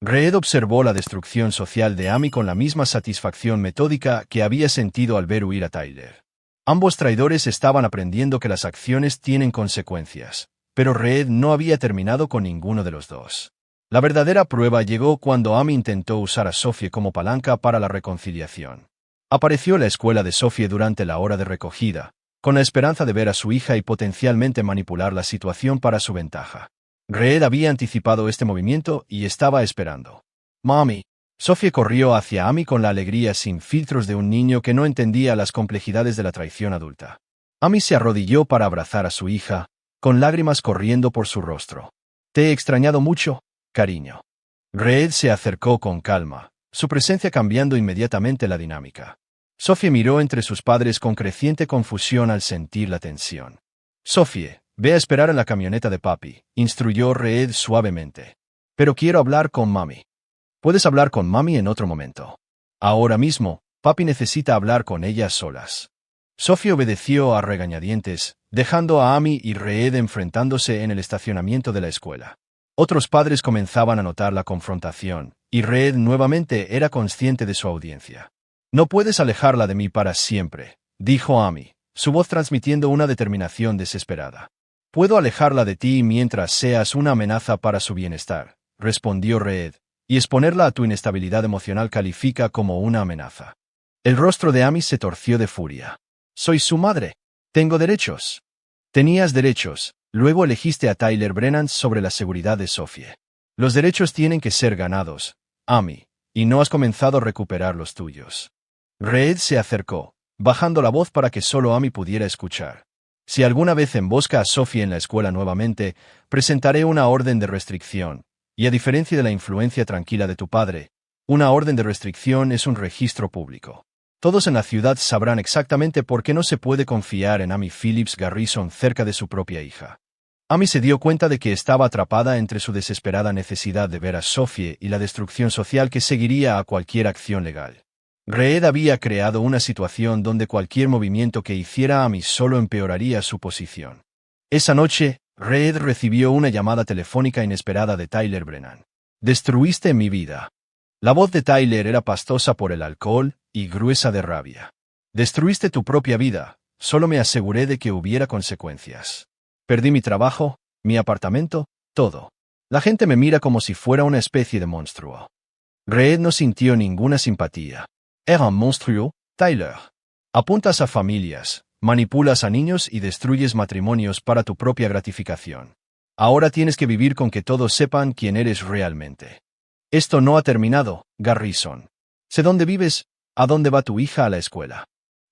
[SPEAKER 1] Reed observó la destrucción social de Amy con la misma satisfacción metódica que había sentido al ver huir a Tyler. Ambos traidores estaban aprendiendo que las acciones tienen consecuencias, pero Reed no había terminado con ninguno de los dos. La verdadera prueba llegó cuando Amy intentó usar a Sophie como palanca para la reconciliación. Apareció en la escuela de Sophie durante la hora de recogida, con la esperanza de ver a su hija y potencialmente manipular la situación para su ventaja. Reed había anticipado este movimiento y estaba esperando. «Mami». Sophie corrió hacia Amy con la alegría sin filtros de un niño que no entendía las complejidades de la traición adulta. Amy se arrodilló para abrazar a su hija, con lágrimas corriendo por su rostro. «Te he extrañado mucho, cariño». Reed se acercó con calma, su presencia cambiando inmediatamente la dinámica. Sophie miró entre sus padres con creciente confusión al sentir la tensión. «Sophie, ve a esperar en la camioneta de papi», instruyó Reed suavemente. «Pero quiero hablar con mami». «Puedes hablar con mami en otro momento. Ahora mismo, papi necesita hablar con ella a solas». Sophie obedeció a regañadientes, dejando a Amy y Reed enfrentándose en el estacionamiento de la escuela. Otros padres comenzaban a notar la confrontación, y Reed nuevamente era consciente de su audiencia. «No puedes alejarla de mí para siempre», dijo Amy, su voz transmitiendo una determinación desesperada. «Puedo alejarla de ti mientras seas una amenaza para su bienestar», respondió Reed, y exponerla a tu inestabilidad emocional califica como una amenaza. El rostro de Amy se torció de furia. «Soy su madre. Tengo derechos». «Tenías derechos, luego elegiste a Tyler Brennan sobre la seguridad de Sophie. Los derechos tienen que ser ganados, Amy, y no has comenzado a recuperar los tuyos». Reed se acercó, bajando la voz para que solo Amy pudiera escuchar. «Si alguna vez embosca a Sophie en la escuela nuevamente, presentaré una orden de restricción, y a diferencia de la influencia tranquila de tu padre, una orden de restricción es un registro público. Todos en la ciudad sabrán exactamente por qué no se puede confiar en Amy Phillips Garrison cerca de su propia hija». Amy se dio cuenta de que estaba atrapada entre su desesperada necesidad de ver a Sophie y la destrucción social que seguiría a cualquier acción legal. Reed había creado una situación donde cualquier movimiento que hiciera Amy solo empeoraría su posición. Esa noche, Reed recibió una llamada telefónica inesperada de Tyler Brennan. «Destruiste mi vida». La voz de Tyler era pastosa por el alcohol y gruesa de rabia. «Destruiste tu propia vida, solo me aseguré de que hubiera consecuencias. Perdí mi trabajo, mi apartamento, todo. La gente me mira como si fuera una especie de monstruo». Reed no sintió ninguna simpatía. «Era un monstruo, Tyler. Apuntas a familias, manipulas a niños y destruyes matrimonios para tu propia gratificación. Ahora tienes que vivir con que todos sepan quién eres realmente. Esto no ha terminado, Garrison. Sé dónde vives, a dónde va tu hija a la escuela».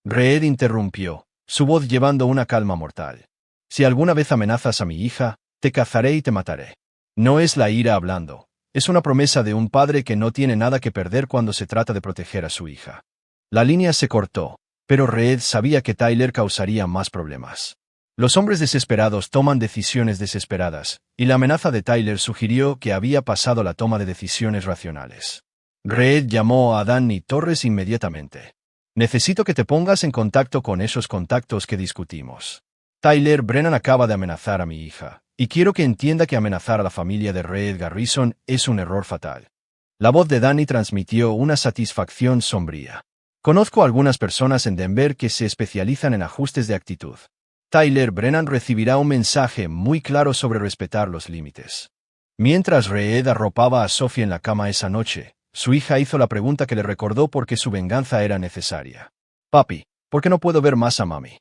[SPEAKER 1] Reed interrumpió, su voz llevando una calma mortal. «Si alguna vez amenazas a mi hija, te cazaré y te mataré». No es la ira hablando, es una promesa de un padre que no tiene nada que perder cuando se trata de proteger a su hija. La línea se cortó, pero Reed sabía que Tyler causaría más problemas. Los hombres desesperados toman decisiones desesperadas, y la amenaza de Tyler sugirió que había pasado la toma de decisiones racionales. Reed llamó a Danny Torres inmediatamente. «Necesito que te pongas en contacto con esos contactos que discutimos. Tyler Brennan acaba de amenazar a mi hija, y quiero que entienda que amenazar a la familia de Reed Garrison es un error fatal». La voz de Danny transmitió una satisfacción sombría. «Conozco a algunas personas en Denver que se especializan en ajustes de actitud. Tyler Brennan recibirá un mensaje muy claro sobre respetar los límites». Mientras Reed arropaba a Sophie en la cama esa noche, su hija hizo la pregunta que le recordó por qué su venganza era necesaria. «Papi, ¿por qué no puedo ver más a mami?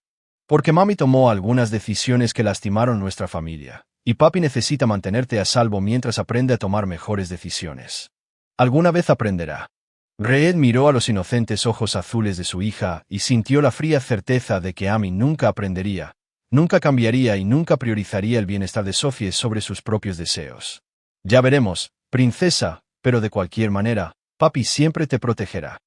[SPEAKER 1] Porque mami tomó algunas decisiones que lastimaron nuestra familia, y papi necesita mantenerte a salvo mientras aprende a tomar mejores decisiones. Alguna vez aprenderá». Reed miró a los inocentes ojos azules de su hija y sintió la fría certeza de que Amy nunca aprendería, nunca cambiaría y nunca priorizaría el bienestar de Sophie sobre sus propios deseos. «Ya veremos, princesa, pero de cualquier manera, papi siempre te protegerá».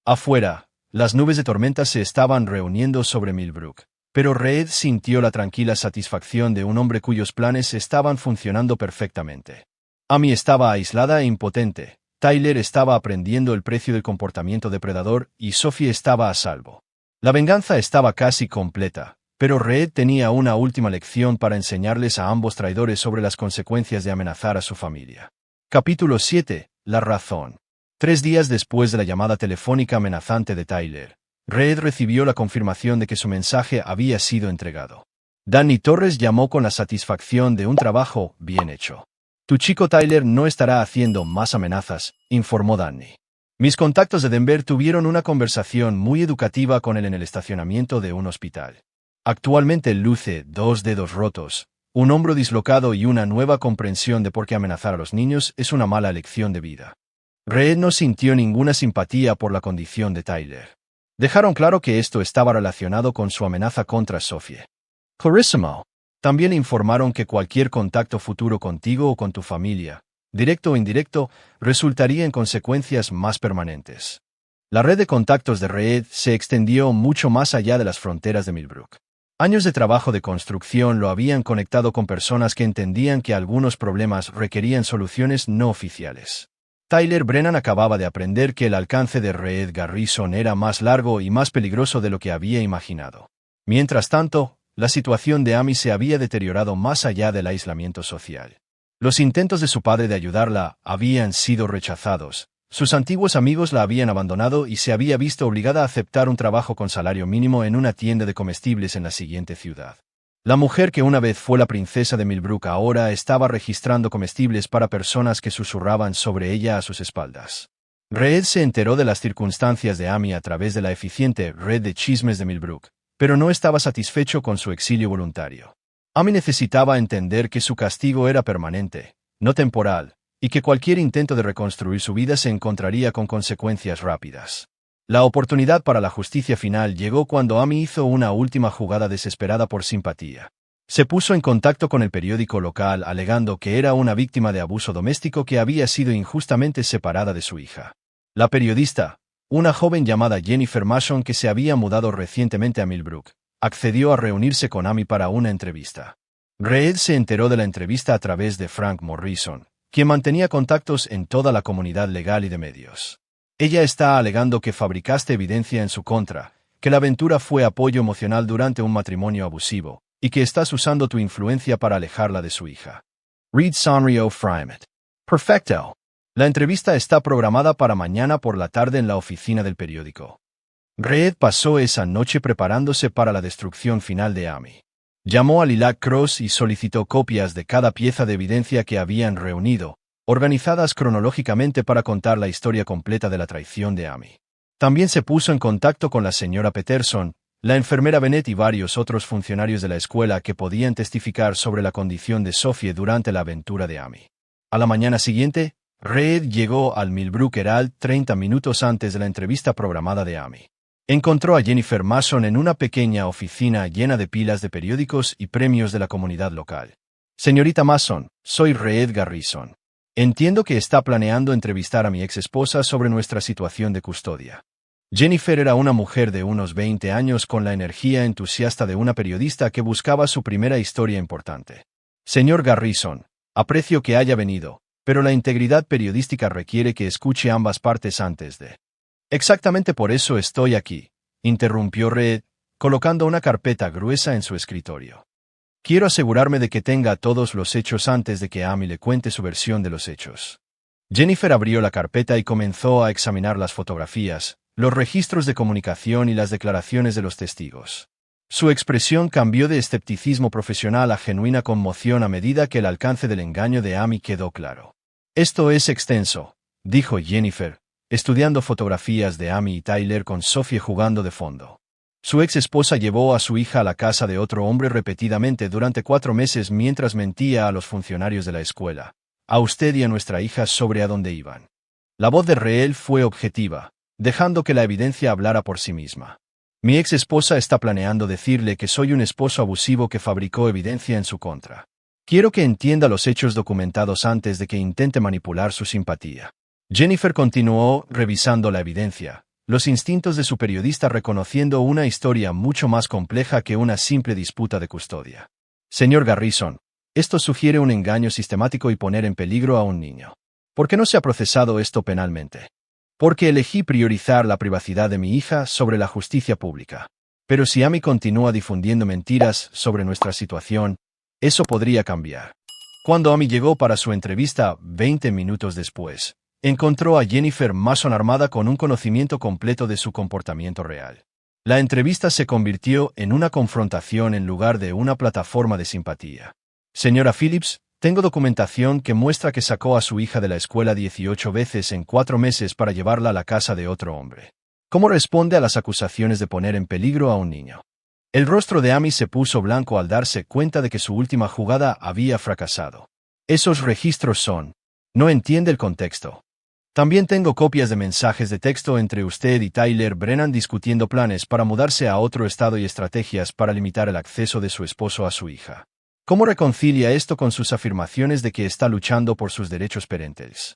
[SPEAKER 1] Afuera, las nubes de tormenta se estaban reuniendo sobre Millbrook, pero Reed sintió la tranquila satisfacción de un hombre cuyos planes estaban funcionando perfectamente. Amy estaba aislada e impotente. Tyler estaba aprendiendo el precio del comportamiento depredador y Sophie estaba a salvo. La venganza estaba casi completa, Pero Reed tenía una última lección para enseñarles a ambos traidores sobre las consecuencias de amenazar a su familia. Capítulo 7. La razón. 3 días después de la llamada telefónica amenazante de Tyler, Reed recibió la confirmación de que su mensaje había sido entregado. Danny Torres llamó con la satisfacción de un trabajo bien hecho. Tu chico Tyler no estará haciendo más amenazas, informó Danny. Mis contactos de Denver tuvieron una conversación muy educativa con él en el estacionamiento de un hospital. Actualmente luce 2 dedos rotos, un hombro dislocado y una nueva comprensión de por qué amenazar a los niños es una mala elección de vida. Reed no sintió ninguna simpatía por la condición de Tyler. Dejaron claro que esto estaba relacionado con su amenaza contra Sophie. Clarissimo. También informaron que cualquier contacto futuro contigo o con tu familia, directo o indirecto, resultaría en consecuencias más permanentes. La red de contactos de Reed se extendió mucho más allá de las fronteras de Millbrook. Años de trabajo de construcción lo habían conectado con personas que entendían que algunos problemas requerían soluciones no oficiales. Tyler Brennan acababa de aprender que el alcance de Reed Garrison era más largo y más peligroso de lo que había imaginado. Mientras tanto, la situación de Amy se había deteriorado más allá del aislamiento social. Los intentos de su padre de ayudarla habían sido rechazados. Sus antiguos amigos la habían abandonado y se había visto obligada a aceptar un trabajo con salario mínimo en una tienda de comestibles en la siguiente ciudad. La mujer que una vez fue la princesa de Millbrook ahora estaba registrando comestibles para personas que susurraban sobre ella a sus espaldas. Reed se enteró de las circunstancias de Amy a través de la eficiente red de chismes de Millbrook, pero no estaba satisfecho con su exilio voluntario. Amy necesitaba entender que su castigo era permanente, no temporal, y que cualquier intento de reconstruir su vida se encontraría con consecuencias rápidas. La oportunidad para la justicia final llegó cuando Amy hizo una última jugada desesperada por simpatía. Se puso en contacto con el periódico local alegando que era una víctima de abuso doméstico que había sido injustamente separada de su hija. La periodista, una joven llamada Jennifer Mason que se había mudado recientemente a Millbrook, accedió a reunirse con Amy para una entrevista. Reed se enteró de la entrevista a través de Frank Morrison, quien mantenía contactos en toda la comunidad legal y de medios. Ella está alegando que fabricaste evidencia en su contra, que la aventura fue apoyo emocional durante un matrimonio abusivo, y que estás usando tu influencia para alejarla de su hija. Reed Sonrio Frymet. Perfecto. La entrevista está programada para mañana por la tarde en la oficina del periódico. Reed pasó esa noche preparándose para la destrucción final de Amy. Llamó a Lilac Cross y solicitó copias de cada pieza de evidencia que habían reunido, organizadas cronológicamente para contar la historia completa de la traición de Amy. También se puso en contacto con la señora Peterson, la enfermera Bennett y varios otros funcionarios de la escuela que podían testificar sobre la condición de Sophie durante la aventura de Amy. A la mañana siguiente, Reed llegó al Millbrook Herald 30 minutos antes de la entrevista programada de Amy. Encontró a Jennifer Mason en una pequeña oficina llena de pilas de periódicos y premios de la comunidad local. Señorita Mason, soy Reed Garrison. Entiendo que está planeando entrevistar a mi ex esposa sobre nuestra situación de custodia. Jennifer era una mujer de unos 20 años con la energía entusiasta de una periodista que buscaba su primera historia importante. Señor Garrison, aprecio que haya venido, pero la integridad periodística requiere que escuche ambas partes antes de... Exactamente por eso estoy aquí, interrumpió Reed, colocando una carpeta gruesa en su escritorio. Quiero asegurarme de que tenga todos los hechos antes de que Amy le cuente su versión de los hechos. Jennifer abrió la carpeta y comenzó a examinar las fotografías, los registros de comunicación y las declaraciones de los testigos. Su expresión cambió de escepticismo profesional a genuina conmoción a medida que el alcance del engaño de Amy quedó claro. Esto es extenso, dijo Jennifer, estudiando fotografías de Amy y Tyler con Sophie jugando de fondo. Su ex esposa llevó a su hija a la casa de otro hombre repetidamente durante 4 meses mientras mentía a los funcionarios de la escuela, a usted y a nuestra hija sobre a dónde iban. La voz de Reed fue objetiva, dejando que la evidencia hablara por sí misma. Mi ex esposa está planeando decirle que soy un esposo abusivo que fabricó evidencia en su contra. Quiero que entienda los hechos documentados antes de que intente manipular su simpatía. Jennifer continuó revisando la evidencia, los instintos de su periodista reconociendo una historia mucho más compleja que una simple disputa de custodia. Señor Garrison, esto sugiere un engaño sistemático y poner en peligro a un niño. ¿Por qué no se ha procesado esto penalmente? Porque elegí priorizar la privacidad de mi hija sobre la justicia pública. Pero si Amy continúa difundiendo mentiras sobre nuestra situación, eso podría cambiar. Cuando Amy llegó para su entrevista 20 minutos después, encontró a Jennifer Mason armada con un conocimiento completo de su comportamiento real. La entrevista se convirtió en una confrontación en lugar de una plataforma de simpatía. Señora Phillips, tengo documentación que muestra que sacó a su hija de la escuela 18 veces en 4 meses para llevarla a la casa de otro hombre. ¿Cómo responde a las acusaciones de poner en peligro a un niño? El rostro de Amy se puso blanco al darse cuenta de que su última jugada había fracasado. Esos registros son. No entiende el contexto. También tengo copias de mensajes de texto entre usted y Tyler Brennan discutiendo planes para mudarse a otro estado y estrategias para limitar el acceso de su esposo a su hija. ¿Cómo reconcilia esto con sus afirmaciones de que está luchando por sus derechos parentales?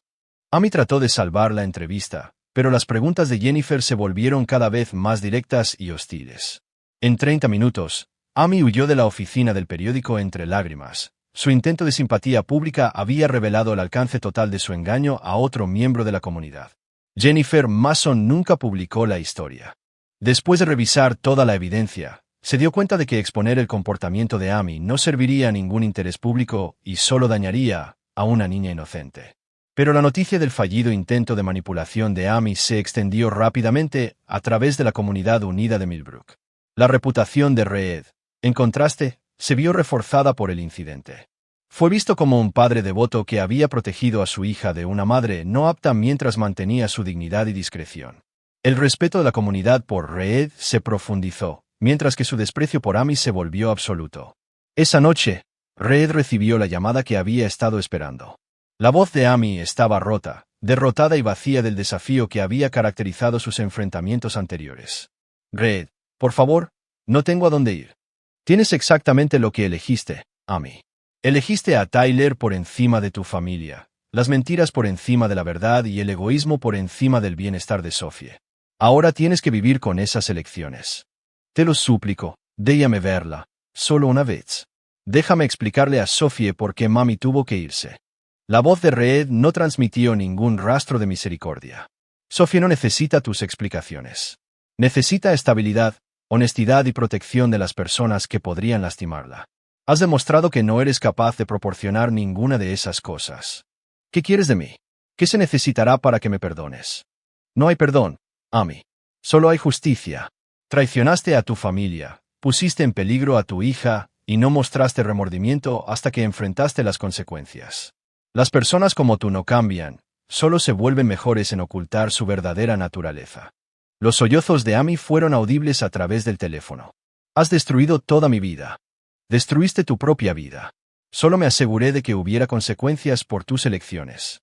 [SPEAKER 1] Amy trató de salvar la entrevista, pero las preguntas de Jennifer se volvieron cada vez más directas y hostiles. En 30 minutos, Amy huyó de la oficina del periódico entre lágrimas. Su intento de simpatía pública había revelado el alcance total de su engaño a otro miembro de la comunidad. Jennifer Mason nunca publicó la historia. Después de revisar toda la evidencia, se dio cuenta de que exponer el comportamiento de Amy no serviría a ningún interés público y solo dañaría a una niña inocente. Pero la noticia del fallido intento de manipulación de Amy se extendió rápidamente a través de la comunidad unida de Millbrook. La reputación de Reed, en contraste, se vio reforzada por el incidente. Fue visto como un padre devoto que había protegido a su hija de una madre no apta mientras mantenía su dignidad y discreción. El respeto de la comunidad por Reed se profundizó, mientras que su desprecio por Amy se volvió absoluto. Esa noche, Reed recibió la llamada que había estado esperando. La voz de Amy estaba rota, derrotada y vacía del desafío que había caracterizado sus enfrentamientos anteriores. Reed, por favor, no tengo a dónde ir. Tienes exactamente lo que elegiste, Amy. Elegiste a Tyler por encima de tu familia, las mentiras por encima de la verdad y el egoísmo por encima del bienestar de Sophie. Ahora tienes que vivir con esas elecciones. Te lo suplico, déjame verla, solo una vez. Déjame explicarle a Sophie por qué mami tuvo que irse. La voz de Reed no transmitió ningún rastro de misericordia. Sophie no necesita tus explicaciones. Necesita estabilidad, honestidad y protección de las personas que podrían lastimarla. Has demostrado que no eres capaz de proporcionar ninguna de esas cosas. ¿Qué quieres de mí? ¿Qué se necesitará para que me perdones? No hay perdón, Amy. Solo hay justicia. Traicionaste a tu familia, pusiste en peligro a tu hija y no mostraste remordimiento hasta que enfrentaste las consecuencias. Las personas como tú no cambian, solo se vuelven mejores en ocultar su verdadera naturaleza. Los sollozos de Amy fueron audibles a través del teléfono. Has destruido toda mi vida. Destruiste tu propia vida. Solo me aseguré de que hubiera consecuencias por tus elecciones.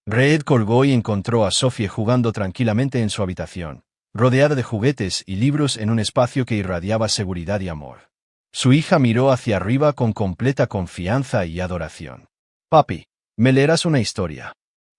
[SPEAKER 1] Reed colgó y encontró a Sophie jugando tranquilamente en su habitación, rodeada de juguetes y libros en un espacio que irradiaba seguridad y amor. Su hija miró hacia arriba con completa confianza y adoración. Papi, ¿me leerás una historia?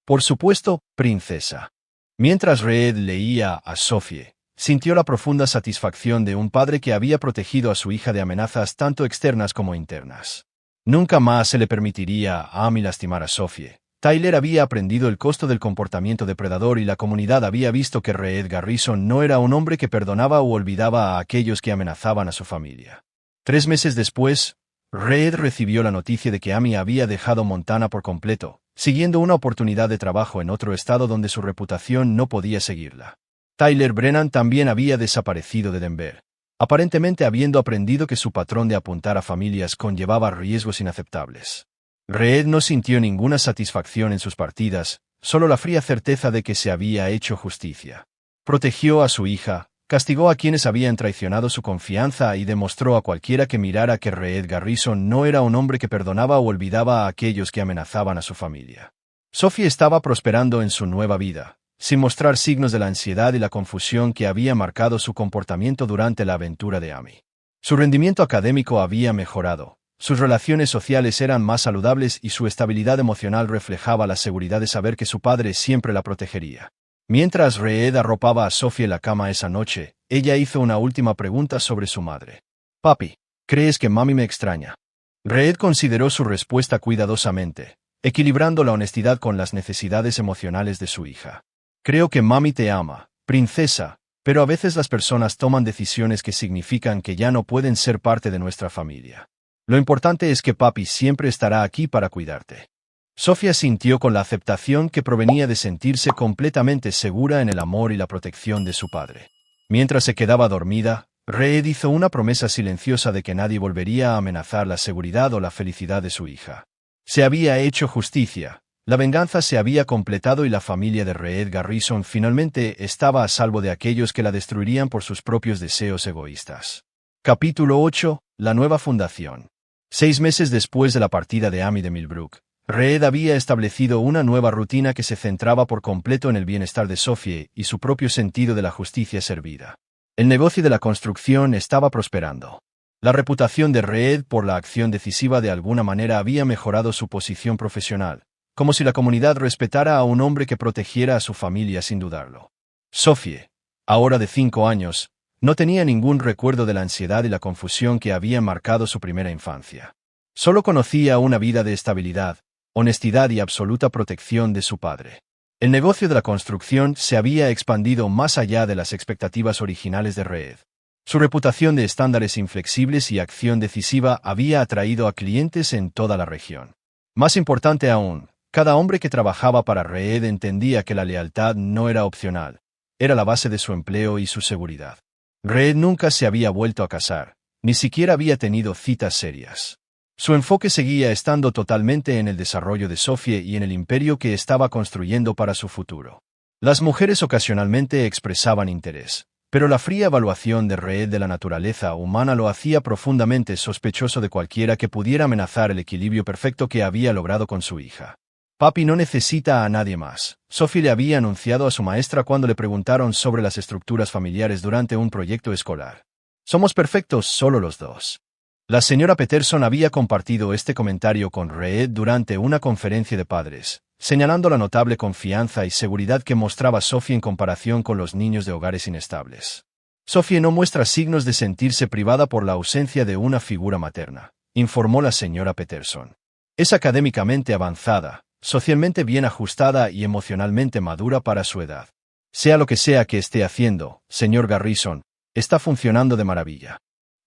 [SPEAKER 1] Por supuesto, princesa. Mientras Reed leía a Sophie, sintió la profunda satisfacción de un padre que había protegido a su hija de amenazas tanto externas como internas. Nunca más se le permitiría a Amy lastimar a Sophie. Tyler había aprendido el costo del comportamiento depredador y la comunidad había visto que Reed Garrison no era un hombre que perdonaba o olvidaba a aquellos que amenazaban a su familia. 3 meses después, Reed recibió la noticia de que Amy había dejado Montana por completo, siguiendo una oportunidad de trabajo en otro estado donde su reputación no podía seguirla. Tyler Brennan también había desaparecido de Denver, aparentemente habiendo aprendido que su patrón de apuntar a familias conllevaba riesgos inaceptables. Reed no sintió ninguna satisfacción en sus partidas, solo la fría certeza de que se había hecho justicia. Protegió a su hija, castigó a quienes habían traicionado su confianza y demostró a cualquiera que mirara que Reed Garrison no era un hombre que perdonaba o olvidaba a aquellos que amenazaban a su familia. Sophie estaba prosperando en su nueva vida, sin mostrar signos de la ansiedad y la confusión que había marcado su comportamiento durante la aventura de Amy. Su rendimiento académico había mejorado, sus relaciones sociales eran más saludables y su estabilidad emocional reflejaba la seguridad de saber que su padre siempre la protegería. Mientras Reed arropaba a Sophie en la cama esa noche, ella hizo una última pregunta sobre su madre. Papi, ¿crees que mami me extraña? Reed consideró su respuesta cuidadosamente, equilibrando la honestidad con las necesidades emocionales de su hija. Creo que mami te ama, princesa, Pero a veces las personas toman decisiones que significan que ya no pueden ser parte de nuestra familia. Lo importante es que papi siempre estará aquí para cuidarte. Sofía sintió con la aceptación que provenía de sentirse completamente segura en el amor y la protección de su padre. Mientras se quedaba dormida, Reed hizo una promesa silenciosa de que nadie volvería a amenazar la seguridad o la felicidad de su hija. Se había hecho justicia. La venganza se había completado y la familia de Reed Garrison finalmente estaba a salvo de aquellos que la destruirían por sus propios deseos egoístas. Capítulo 8. La nueva fundación. 6 meses después de la partida de Amy de Millbrook, Reed había establecido una nueva rutina que se centraba por completo en el bienestar de Sophie y su propio sentido de la justicia servida. El negocio de la construcción estaba prosperando. La reputación de Reed por la acción decisiva de alguna manera había mejorado su posición profesional, como si la comunidad respetara a un hombre que protegiera a su familia sin dudarlo. Sophie, ahora de 5 años, no tenía ningún recuerdo de la ansiedad y la confusión que habían marcado su primera infancia. Solo conocía una vida de estabilidad, honestidad y absoluta protección de su padre. El negocio de la construcción se había expandido más allá de las expectativas originales de Reed. Su reputación de estándares inflexibles y acción decisiva había atraído a clientes en toda la región. Más importante aún, cada hombre que trabajaba para Reed entendía que la lealtad no era opcional, era la base de su empleo y su seguridad. Reed nunca se había vuelto a casar, ni siquiera había tenido citas serias. Su enfoque seguía estando totalmente en el desarrollo de Sophie y en el imperio que estaba construyendo para su futuro. Las mujeres ocasionalmente expresaban interés, pero la fría evaluación de Reed de la naturaleza humana lo hacía profundamente sospechoso de cualquiera que pudiera amenazar el equilibrio perfecto que había logrado con su hija. Papi no necesita a nadie más, Sophie le había anunciado a su maestra cuando le preguntaron sobre las estructuras familiares durante un proyecto escolar. Somos perfectos solo los dos. La señora Peterson había compartido este comentario con Reed durante una conferencia de padres, señalando la notable confianza y seguridad que mostraba Sophie en comparación con los niños de hogares inestables. Sophie no muestra signos de sentirse privada por la ausencia de una figura materna, informó la señora Peterson. Es académicamente avanzada, socialmente bien ajustada y emocionalmente madura para su edad. Sea lo que sea que esté haciendo, señor Garrison, está funcionando de maravilla.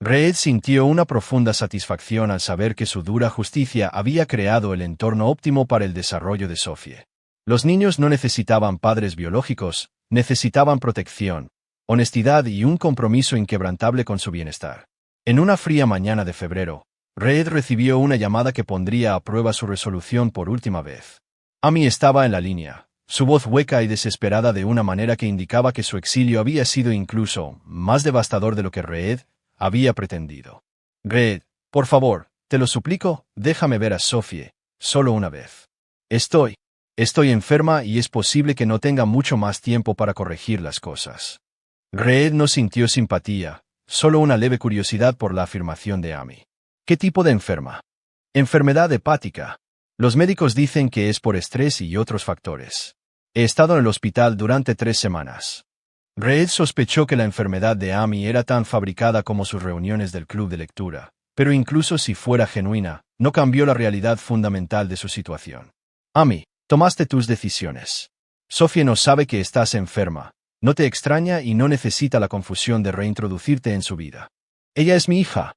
[SPEAKER 1] Reed sintió una profunda satisfacción al saber que su dura justicia había creado el entorno óptimo para el desarrollo de Sophie. Los niños no necesitaban padres biológicos, necesitaban protección, honestidad y un compromiso inquebrantable con su bienestar. En una fría mañana de febrero, Reed recibió una llamada que pondría a prueba su resolución por última vez. Amy estaba en la línea, su voz hueca y desesperada de una manera que indicaba que su exilio había sido incluso más devastador de lo que Reed había pretendido. Reed, por favor, te lo suplico, déjame ver a Sophie, solo una vez. Estoy enferma y es posible que no tenga mucho más tiempo para corregir las cosas. Reed no sintió simpatía, solo una leve curiosidad por la afirmación de Amy. ¿Qué tipo de enferma? Enfermedad hepática. Los médicos dicen que es por estrés y otros factores. He estado en el hospital durante 3 semanas. Reed sospechó que la enfermedad de Amy era tan fabricada como sus reuniones del club de lectura, pero incluso si fuera genuina, no cambió la realidad fundamental de su situación. Amy, tomaste tus decisiones. Sophie no sabe que estás enferma, no te extraña y no necesita la confusión de reintroducirte en su vida. Ella es mi hija.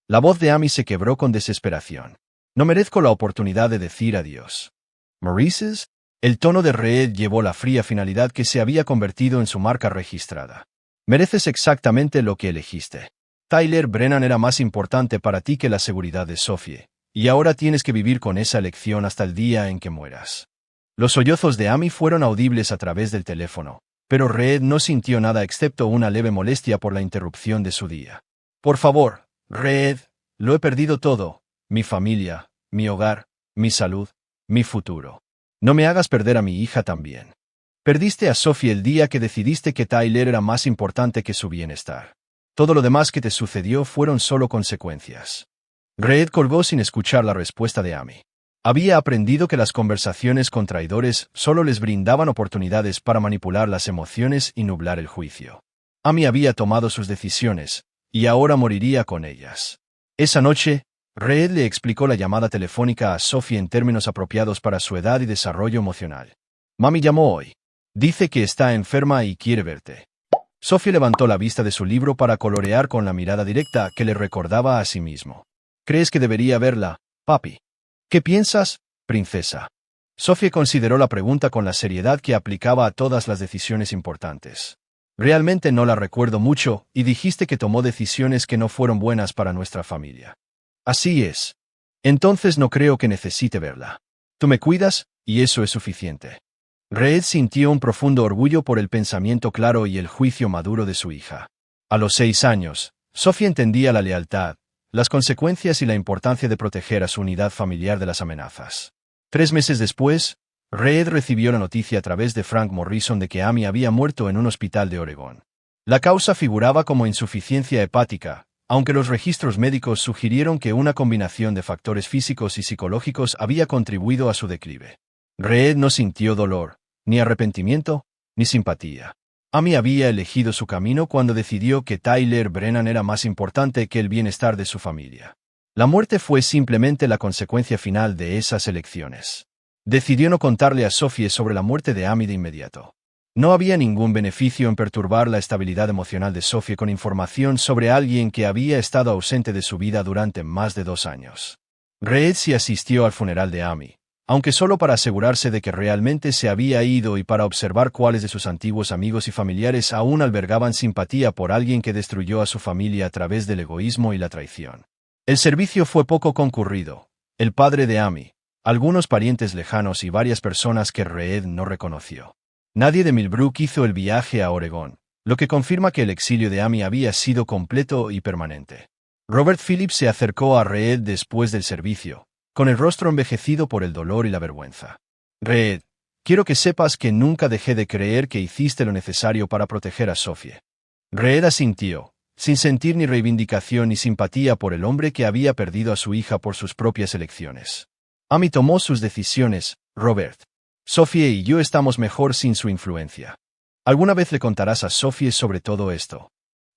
[SPEAKER 1] La voz de Amy se quebró con desesperación. No merezco la oportunidad de decir adiós. ¿Maurice's? El tono de Reed llevó la fría finalidad que se había convertido en su marca registrada. Mereces exactamente lo que elegiste. Tyler Brennan era más importante para ti que la seguridad de Sophie, y ahora tienes que vivir con esa elección hasta el día en que mueras. Los sollozos de Amy fueron audibles a través del teléfono, pero Reed no sintió nada excepto una leve molestia por la interrupción de su día. Por favor, Reed, lo he perdido todo, mi familia, mi hogar, mi salud, mi futuro. No me hagas perder a mi hija también. Perdiste a Sophie el día que decidiste que Tyler era más importante que su bienestar. Todo lo demás que te sucedió fueron solo consecuencias. Reed colgó sin escuchar la respuesta de Amy. Había aprendido que las conversaciones con traidores solo les brindaban oportunidades para manipular las emociones y nublar el juicio. Amy había tomado sus decisiones, y ahora moriría con ellas. Esa noche, Reed le explicó la llamada telefónica a Sophie en términos apropiados para su edad y desarrollo emocional. Mami llamó hoy. Dice que está enferma y quiere verte. Sophie levantó la vista de su libro para colorear con la mirada directa que le recordaba a sí mismo. ¿Crees que debería verla, papi? ¿Qué piensas, princesa? Sophie consideró la pregunta con la seriedad que aplicaba a todas las decisiones importantes. Realmente no la recuerdo mucho, y dijiste que tomó decisiones que no fueron buenas para nuestra familia. Así es. Entonces no creo que necesite verla. Tú me cuidas, y eso es suficiente. Reed sintió un profundo orgullo por el pensamiento claro y el juicio maduro de su hija. A los 6 años, Sophie entendía la lealtad, las consecuencias y la importancia de proteger a su unidad familiar de las amenazas. 3 meses después, Reed recibió la noticia a través de Frank Morrison de que Amy había muerto en un hospital de Oregón. La causa figuraba como insuficiencia hepática, aunque los registros médicos sugirieron que una combinación de factores físicos y psicológicos había contribuido a su declive. Reed no sintió dolor, ni arrepentimiento, ni simpatía. Amy había elegido su camino cuando decidió que Tyler Brennan era más importante que el bienestar de su familia. La muerte fue simplemente la consecuencia final de esas elecciones. Decidió no contarle a Sophie sobre la muerte de Amy de inmediato. No había ningún beneficio en perturbar la estabilidad emocional de Sophie con información sobre alguien que había estado ausente de su vida durante más de 2 años. Reed sí asistió al funeral de Amy, aunque solo para asegurarse de que realmente se había ido y para observar cuáles de sus antiguos amigos y familiares aún albergaban simpatía por alguien que destruyó a su familia a través del egoísmo y la traición. El servicio fue poco concurrido. El padre de Amy, algunos parientes lejanos y varias personas que Reed no reconoció. Nadie de Millbrook hizo el viaje a Oregón, lo que confirma que el exilio de Amy había sido completo y permanente. Robert Phillips se acercó a Reed después del servicio, con el rostro envejecido por el dolor y la vergüenza. Reed, quiero que sepas que nunca dejé de creer que hiciste lo necesario para proteger a Sophie. Reed asintió, sin sentir ni reivindicación ni simpatía por el hombre que había perdido a su hija por sus propias elecciones. Amy tomó sus decisiones, Robert. Sophie y yo estamos mejor sin su influencia. ¿Alguna vez le contarás a Sophie sobre todo esto?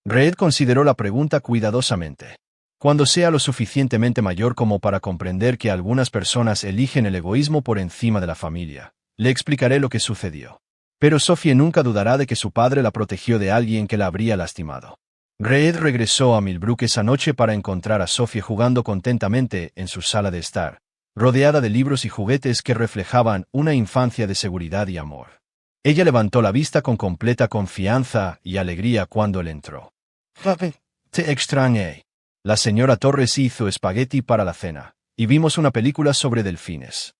[SPEAKER 1] Reed consideró la pregunta cuidadosamente. Cuando sea lo suficientemente mayor como para comprender que algunas personas eligen el egoísmo por encima de la familia, le explicaré lo que sucedió. Pero Sophie nunca dudará de que su padre la protegió de alguien que la habría lastimado. Reed regresó a Millbrook esa noche para encontrar a Sophie jugando contentamente en su sala de estar, rodeada de libros y juguetes que reflejaban una infancia de seguridad y amor. Ella levantó la vista con completa confianza y alegría cuando él entró. «Papi, te extrañé». La señora Torres hizo espagueti para la cena, y vimos una película sobre delfines.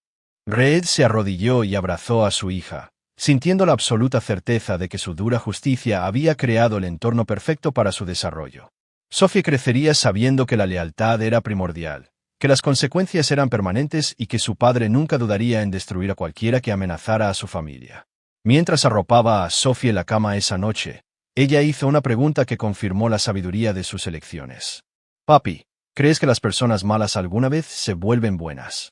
[SPEAKER 1] Reed se arrodilló y abrazó a su hija, sintiendo la absoluta certeza de que su dura justicia había creado el entorno perfecto para su desarrollo. Sophie crecería sabiendo que la lealtad era primordial, que las consecuencias eran permanentes y que su padre nunca dudaría en destruir a cualquiera que amenazara a su familia. Mientras arropaba a Sophie en la cama esa noche, ella hizo una pregunta que confirmó la sabiduría de sus elecciones. «Papi, ¿crees que las personas malas alguna vez se vuelven buenas?»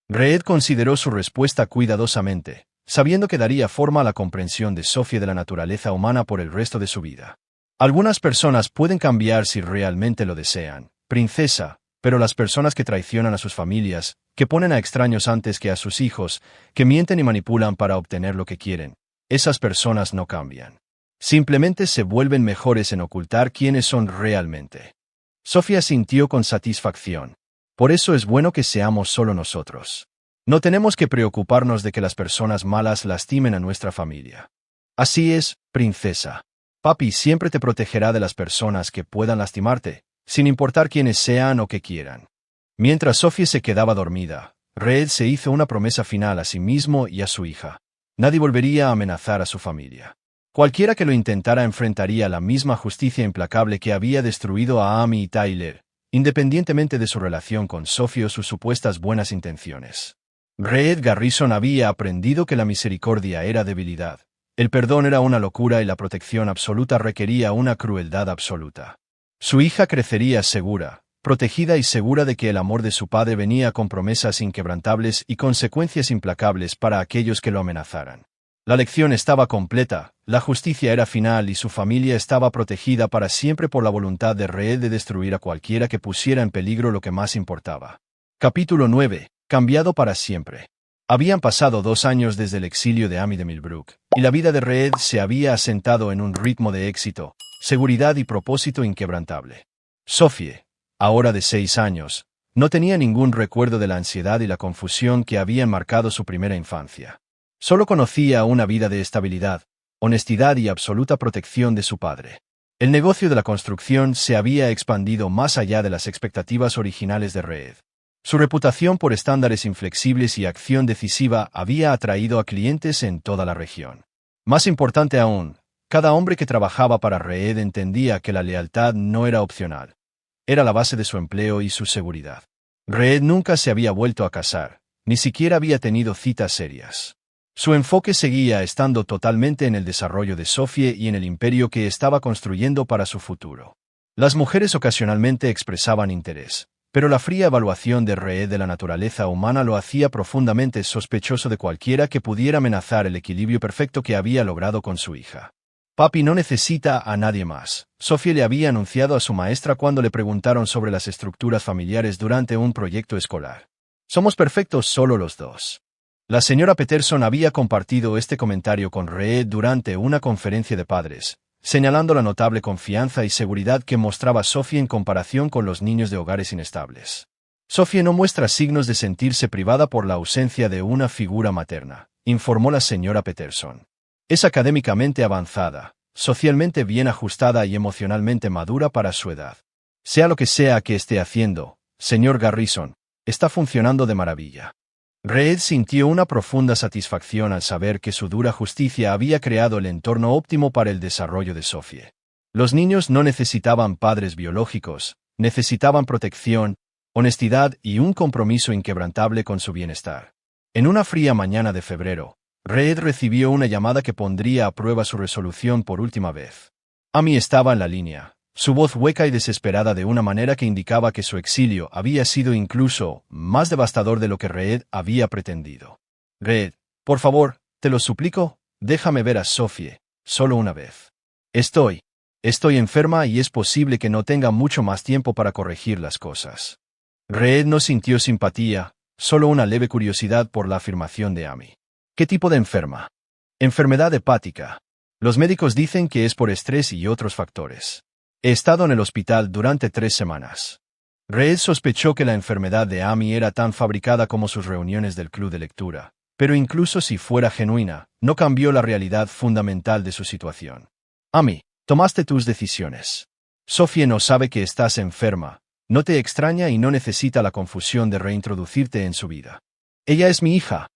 [SPEAKER 1] Reed consideró su respuesta cuidadosamente, sabiendo que daría forma a la comprensión de Sophie de la naturaleza humana por el resto de su vida. «Algunas personas pueden cambiar si realmente lo desean, princesa, pero las personas que traicionan a sus familias, que ponen a extraños antes que a sus hijos, que mienten y manipulan para obtener lo que quieren, esas personas no cambian. Simplemente se vuelven mejores en ocultar quiénes son realmente». Sophie sintió con satisfacción. Por eso es bueno que seamos solo nosotros. No tenemos que preocuparnos de que las personas malas lastimen a nuestra familia. Así es, princesa. Papi siempre te protegerá de las personas que puedan lastimarte, sin importar quiénes sean o qué quieran. Mientras Sophie se quedaba dormida, Reed se hizo una promesa final a sí mismo y a su hija. Nadie volvería a amenazar a su familia. Cualquiera que lo intentara enfrentaría la misma justicia implacable que había destruido a Amy y Tyler, independientemente de su relación con Sophie o sus supuestas buenas intenciones. Reed Garrison había aprendido que la misericordia era debilidad, el perdón era una locura y la protección absoluta requería una crueldad absoluta. Su hija crecería segura, protegida y segura de que el amor de su padre venía con promesas inquebrantables y consecuencias implacables para aquellos que lo amenazaran. La lección estaba completa, la justicia era final y su familia estaba protegida para siempre por la voluntad de Reed de destruir a cualquiera que pusiera en peligro lo que más importaba. Capítulo 9. Cambiado para siempre. Habían pasado 2 años desde el exilio de Amy de Millbrook, y la vida de Reed se había asentado en un ritmo de éxito, seguridad y propósito inquebrantable. Sophie, ahora de 6 años, no tenía ningún recuerdo de la ansiedad y la confusión que habían marcado su primera infancia. Solo conocía una vida de estabilidad, honestidad y absoluta protección de su padre. El negocio de la construcción se había expandido más allá de las expectativas originales de Reed. Su reputación por estándares inflexibles y acción decisiva había atraído a clientes en toda la región. Más importante aún, cada hombre que trabajaba para Reed entendía que la lealtad no era opcional. Era la base de su empleo y su seguridad. Reed nunca se había vuelto a casar, ni siquiera había tenido citas serias. Su enfoque seguía estando totalmente en el desarrollo de Sophie y en el imperio que estaba construyendo para su futuro. Las mujeres ocasionalmente expresaban interés, pero la fría evaluación de Reed de la naturaleza humana lo hacía profundamente sospechoso de cualquiera que pudiera amenazar el equilibrio perfecto que había logrado con su hija. Papi no necesita a nadie más. Sophie le había anunciado a su maestra cuando le preguntaron sobre las estructuras familiares durante un proyecto escolar. Somos perfectos solo los dos. La señora Peterson había compartido este comentario con Reed durante una conferencia de padres, señalando la notable confianza y seguridad que mostraba Sophie en comparación con los niños de hogares inestables. Sophie no muestra signos de sentirse privada por la ausencia de una figura materna, informó la señora Peterson. Es académicamente avanzada, socialmente bien ajustada y emocionalmente madura para su edad. Sea lo que sea que esté haciendo, señor Garrison, está funcionando de maravilla. Reed sintió una profunda satisfacción al saber que su dura justicia había creado el entorno óptimo para el desarrollo de Sophie. Los niños no necesitaban padres biológicos, necesitaban protección, honestidad y un compromiso inquebrantable con su bienestar. En una fría mañana de febrero, Reed recibió una llamada que pondría a prueba su resolución por última vez. Amy estaba en la línea, su voz hueca y desesperada de una manera que indicaba que su exilio había sido incluso más devastador de lo que Reed había pretendido. Reed, por favor, te lo suplico, déjame ver a Sophie, solo una vez. Estoy enferma y es posible que no tenga mucho más tiempo para corregir las cosas. Reed no sintió simpatía, solo una leve curiosidad por la afirmación de Amy. ¿Qué tipo de enferma? Enfermedad hepática. Los médicos dicen que es por estrés y otros factores. He estado en el hospital durante 3 semanas. Reed sospechó que la enfermedad de Amy era tan fabricada como sus reuniones del club de lectura, pero incluso si fuera genuina, no cambió la realidad fundamental de su situación. Amy, tomaste tus decisiones. Sophie no sabe que estás enferma, no te extraña y no necesita la confusión de reintroducirte en su vida. Ella es mi hija.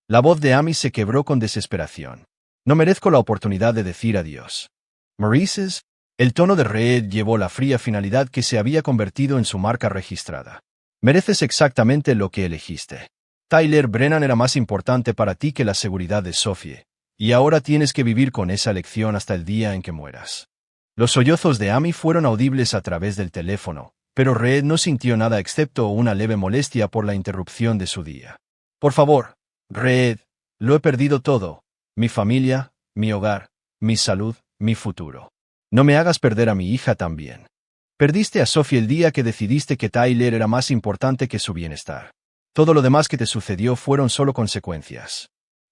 [SPEAKER 1] La voz de Amy se quebró con desesperación. No merezco la oportunidad de decir adiós. Maurice's. El tono de Reed llevó la fría finalidad que se había convertido en su marca registrada. Mereces exactamente lo que elegiste. Tyler Brennan era más importante para ti que la seguridad de Sophie, y ahora tienes que vivir con esa lección hasta el día en que mueras. Los sollozos de Amy fueron audibles a través del teléfono, pero Reed no sintió nada excepto una leve molestia por la interrupción de su día. Por favor, Reed, lo he perdido todo, mi familia, mi hogar, mi salud, mi futuro. No me hagas perder a mi hija también. Perdiste a Sophie el día que decidiste que Tyler era más importante que su bienestar. Todo lo demás que te sucedió fueron solo consecuencias.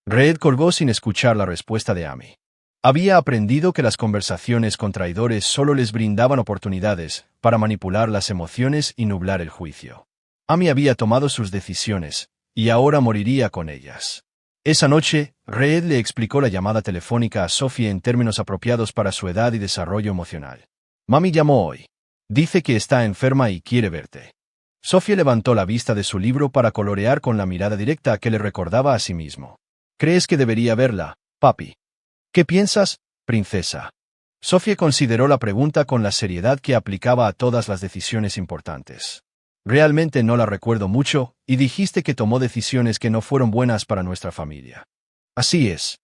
[SPEAKER 1] Reed colgó sin escuchar la respuesta de Amy. Había aprendido que las conversaciones con traidores solo les brindaban oportunidades para manipular las emociones y nublar el juicio. Amy había tomado sus decisiones, y ahora moriría con ellas. Esa noche, Reed le explicó la llamada telefónica a Sophie en términos apropiados para su edad y desarrollo emocional. Mami llamó hoy. Dice que está enferma y quiere verte. Sophie levantó la vista de su libro para colorear con la mirada directa que le recordaba a sí mismo. ¿Crees que debería verla, papi? ¿Qué piensas, princesa? Sophie consideró la pregunta con la seriedad que aplicaba a todas las decisiones importantes. Realmente no la recuerdo mucho, y dijiste que tomó decisiones que no fueron buenas para nuestra familia. Así es.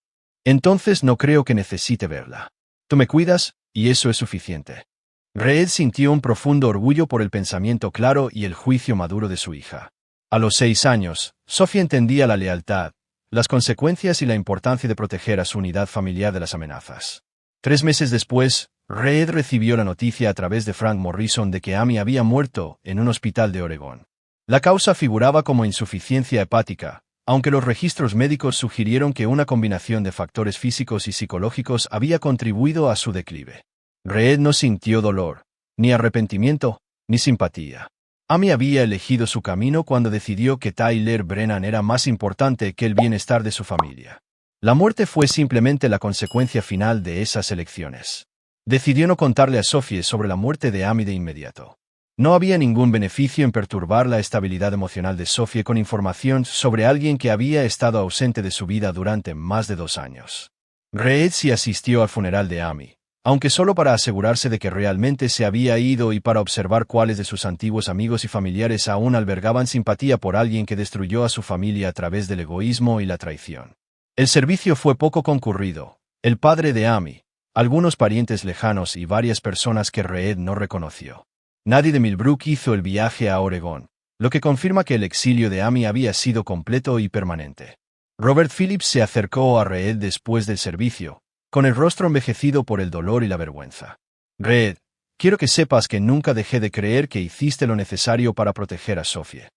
[SPEAKER 1] Entonces no creo que necesite verla. Tú me cuidas, y eso es suficiente. Reed sintió un profundo orgullo por el pensamiento claro y el juicio maduro de su hija. A los 6 años, Sophie entendía la lealtad, las consecuencias y la importancia de proteger a su unidad familiar de las amenazas. 3 meses después, Reed recibió la noticia a través de Frank Morrison de que Amy había muerto en un hospital de Oregón. La causa figuraba como insuficiencia hepática, aunque los registros médicos sugirieron que una combinación de factores físicos y psicológicos había contribuido a su declive. Reed no sintió dolor, ni arrepentimiento, ni simpatía. Amy había elegido su camino cuando decidió que Tyler Brennan era más importante que el bienestar de su familia. La muerte fue simplemente la consecuencia final de esas elecciones. Decidió no contarle a Sophie sobre la muerte de Amy de inmediato. No había ningún beneficio en perturbar la estabilidad emocional de Sophie con información sobre alguien que había estado ausente de su vida durante más de 2 años. Reed sí asistió al funeral de Amy, aunque solo para asegurarse de que realmente se había ido y para observar cuáles de sus antiguos amigos y familiares aún albergaban simpatía por alguien que destruyó a su familia a través del egoísmo y la traición. El servicio fue poco concurrido. El padre de Amy, algunos parientes lejanos y varias personas que Reed no reconoció. Nadie de Millbrook hizo el viaje a Oregón, lo que confirma que el exilio de Amy había sido completo y permanente. Robert Phillips se acercó a Reed después del servicio, con el rostro envejecido por el dolor y la vergüenza. Reed, quiero que sepas que nunca dejé de creer que hiciste lo necesario para proteger a Sophie.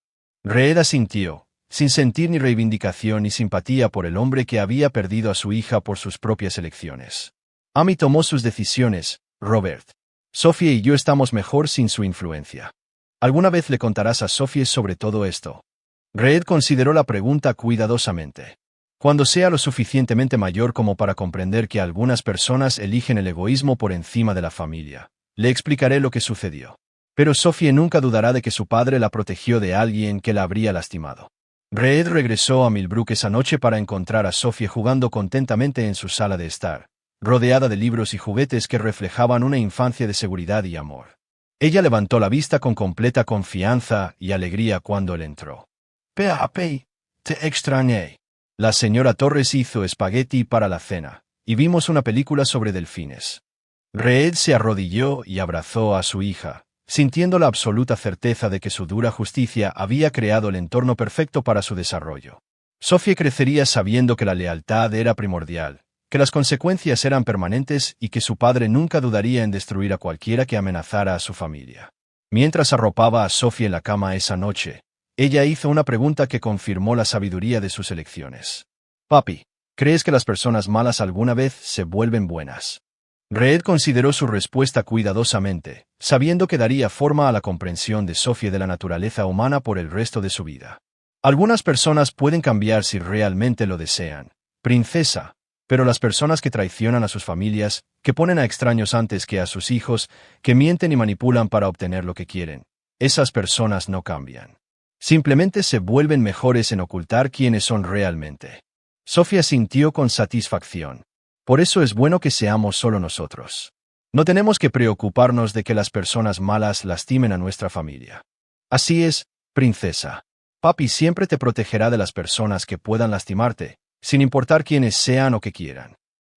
[SPEAKER 1] Reed asintió, sin sentir ni reivindicación ni simpatía por el hombre que había perdido a su hija por sus propias elecciones. Amy tomó sus decisiones, Robert. Sophie y yo estamos mejor sin su influencia. ¿Alguna vez le contarás a Sophie sobre todo esto? Reed consideró la pregunta cuidadosamente. Cuando sea lo suficientemente mayor como para comprender que algunas personas eligen el egoísmo por encima de la familia, le explicaré lo que sucedió. Pero Sophie nunca dudará de que su padre la protegió de alguien que la habría lastimado. Reed regresó a Millbrook esa noche para encontrar a Sophie jugando contentamente en su sala de estar, rodeada de libros y juguetes que reflejaban una infancia de seguridad y amor. Ella levantó la vista con completa confianza y alegría cuando él entró. «Papi, te extrañé». La señora Torres hizo espagueti para la cena, y vimos una película sobre delfines. Reed se arrodilló y abrazó a su hija, sintiendo la absoluta certeza de que su dura justicia había creado el entorno perfecto para su desarrollo. Sophie crecería sabiendo que la lealtad era primordial, que las consecuencias eran permanentes y que su padre nunca dudaría en destruir a cualquiera que amenazara a su familia. Mientras arropaba a Sophie en la cama esa noche, ella hizo una pregunta que confirmó la sabiduría de sus elecciones. «Papi, ¿crees que las personas malas alguna vez se vuelven buenas?» Reed consideró su respuesta cuidadosamente, sabiendo que daría forma a la comprensión de Sophie de la naturaleza humana por el resto de su vida. «Algunas personas pueden cambiar si realmente lo desean, princesa, pero las personas que traicionan a sus familias, que ponen a extraños antes que a sus hijos, que mienten y manipulan para obtener lo que quieren, esas personas no cambian. Simplemente se vuelven mejores en ocultar quiénes son realmente». Sophie sintió con satisfacción. Por eso es bueno que seamos solo nosotros. No tenemos que preocuparnos de que las personas malas lastimen a nuestra familia. Así es, princesa. Papi siempre te protegerá de las personas que puedan lastimarte, sin importar quiénes sean o qué quieran.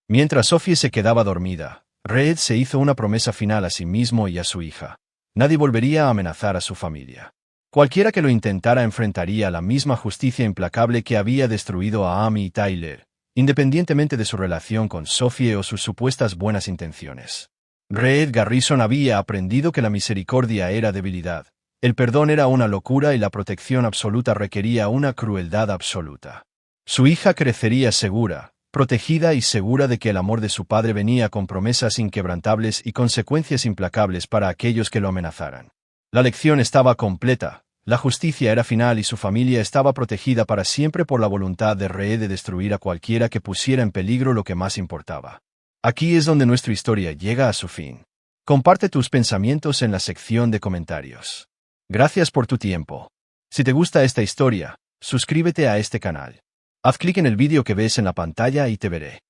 [SPEAKER 1] Mientras Sophie se quedaba dormida, Reed se hizo una promesa final a sí mismo y a su hija. Nadie volvería a amenazar a su familia. Cualquiera que lo intentara enfrentaría la misma justicia implacable que había destruido a Amy y Tyler, independientemente de su relación con Sophie o sus supuestas buenas intenciones. Reed Garrison había aprendido que la misericordia era debilidad, el perdón era una locura y la protección absoluta requería una crueldad absoluta. Su hija crecería segura, protegida y segura de que el amor de su padre venía con promesas inquebrantables y consecuencias implacables para aquellos que lo amenazaran. La lección estaba completa. La justicia era final y su familia estaba protegida para siempre por la voluntad de Reed de destruir a cualquiera que pusiera en peligro lo que más importaba. Aquí es donde nuestra historia llega a su fin. Comparte tus pensamientos en la sección de comentarios. Gracias por tu tiempo. Si te gusta esta historia, suscríbete a este canal. Haz clic en el vídeo que ves en la pantalla y te veré.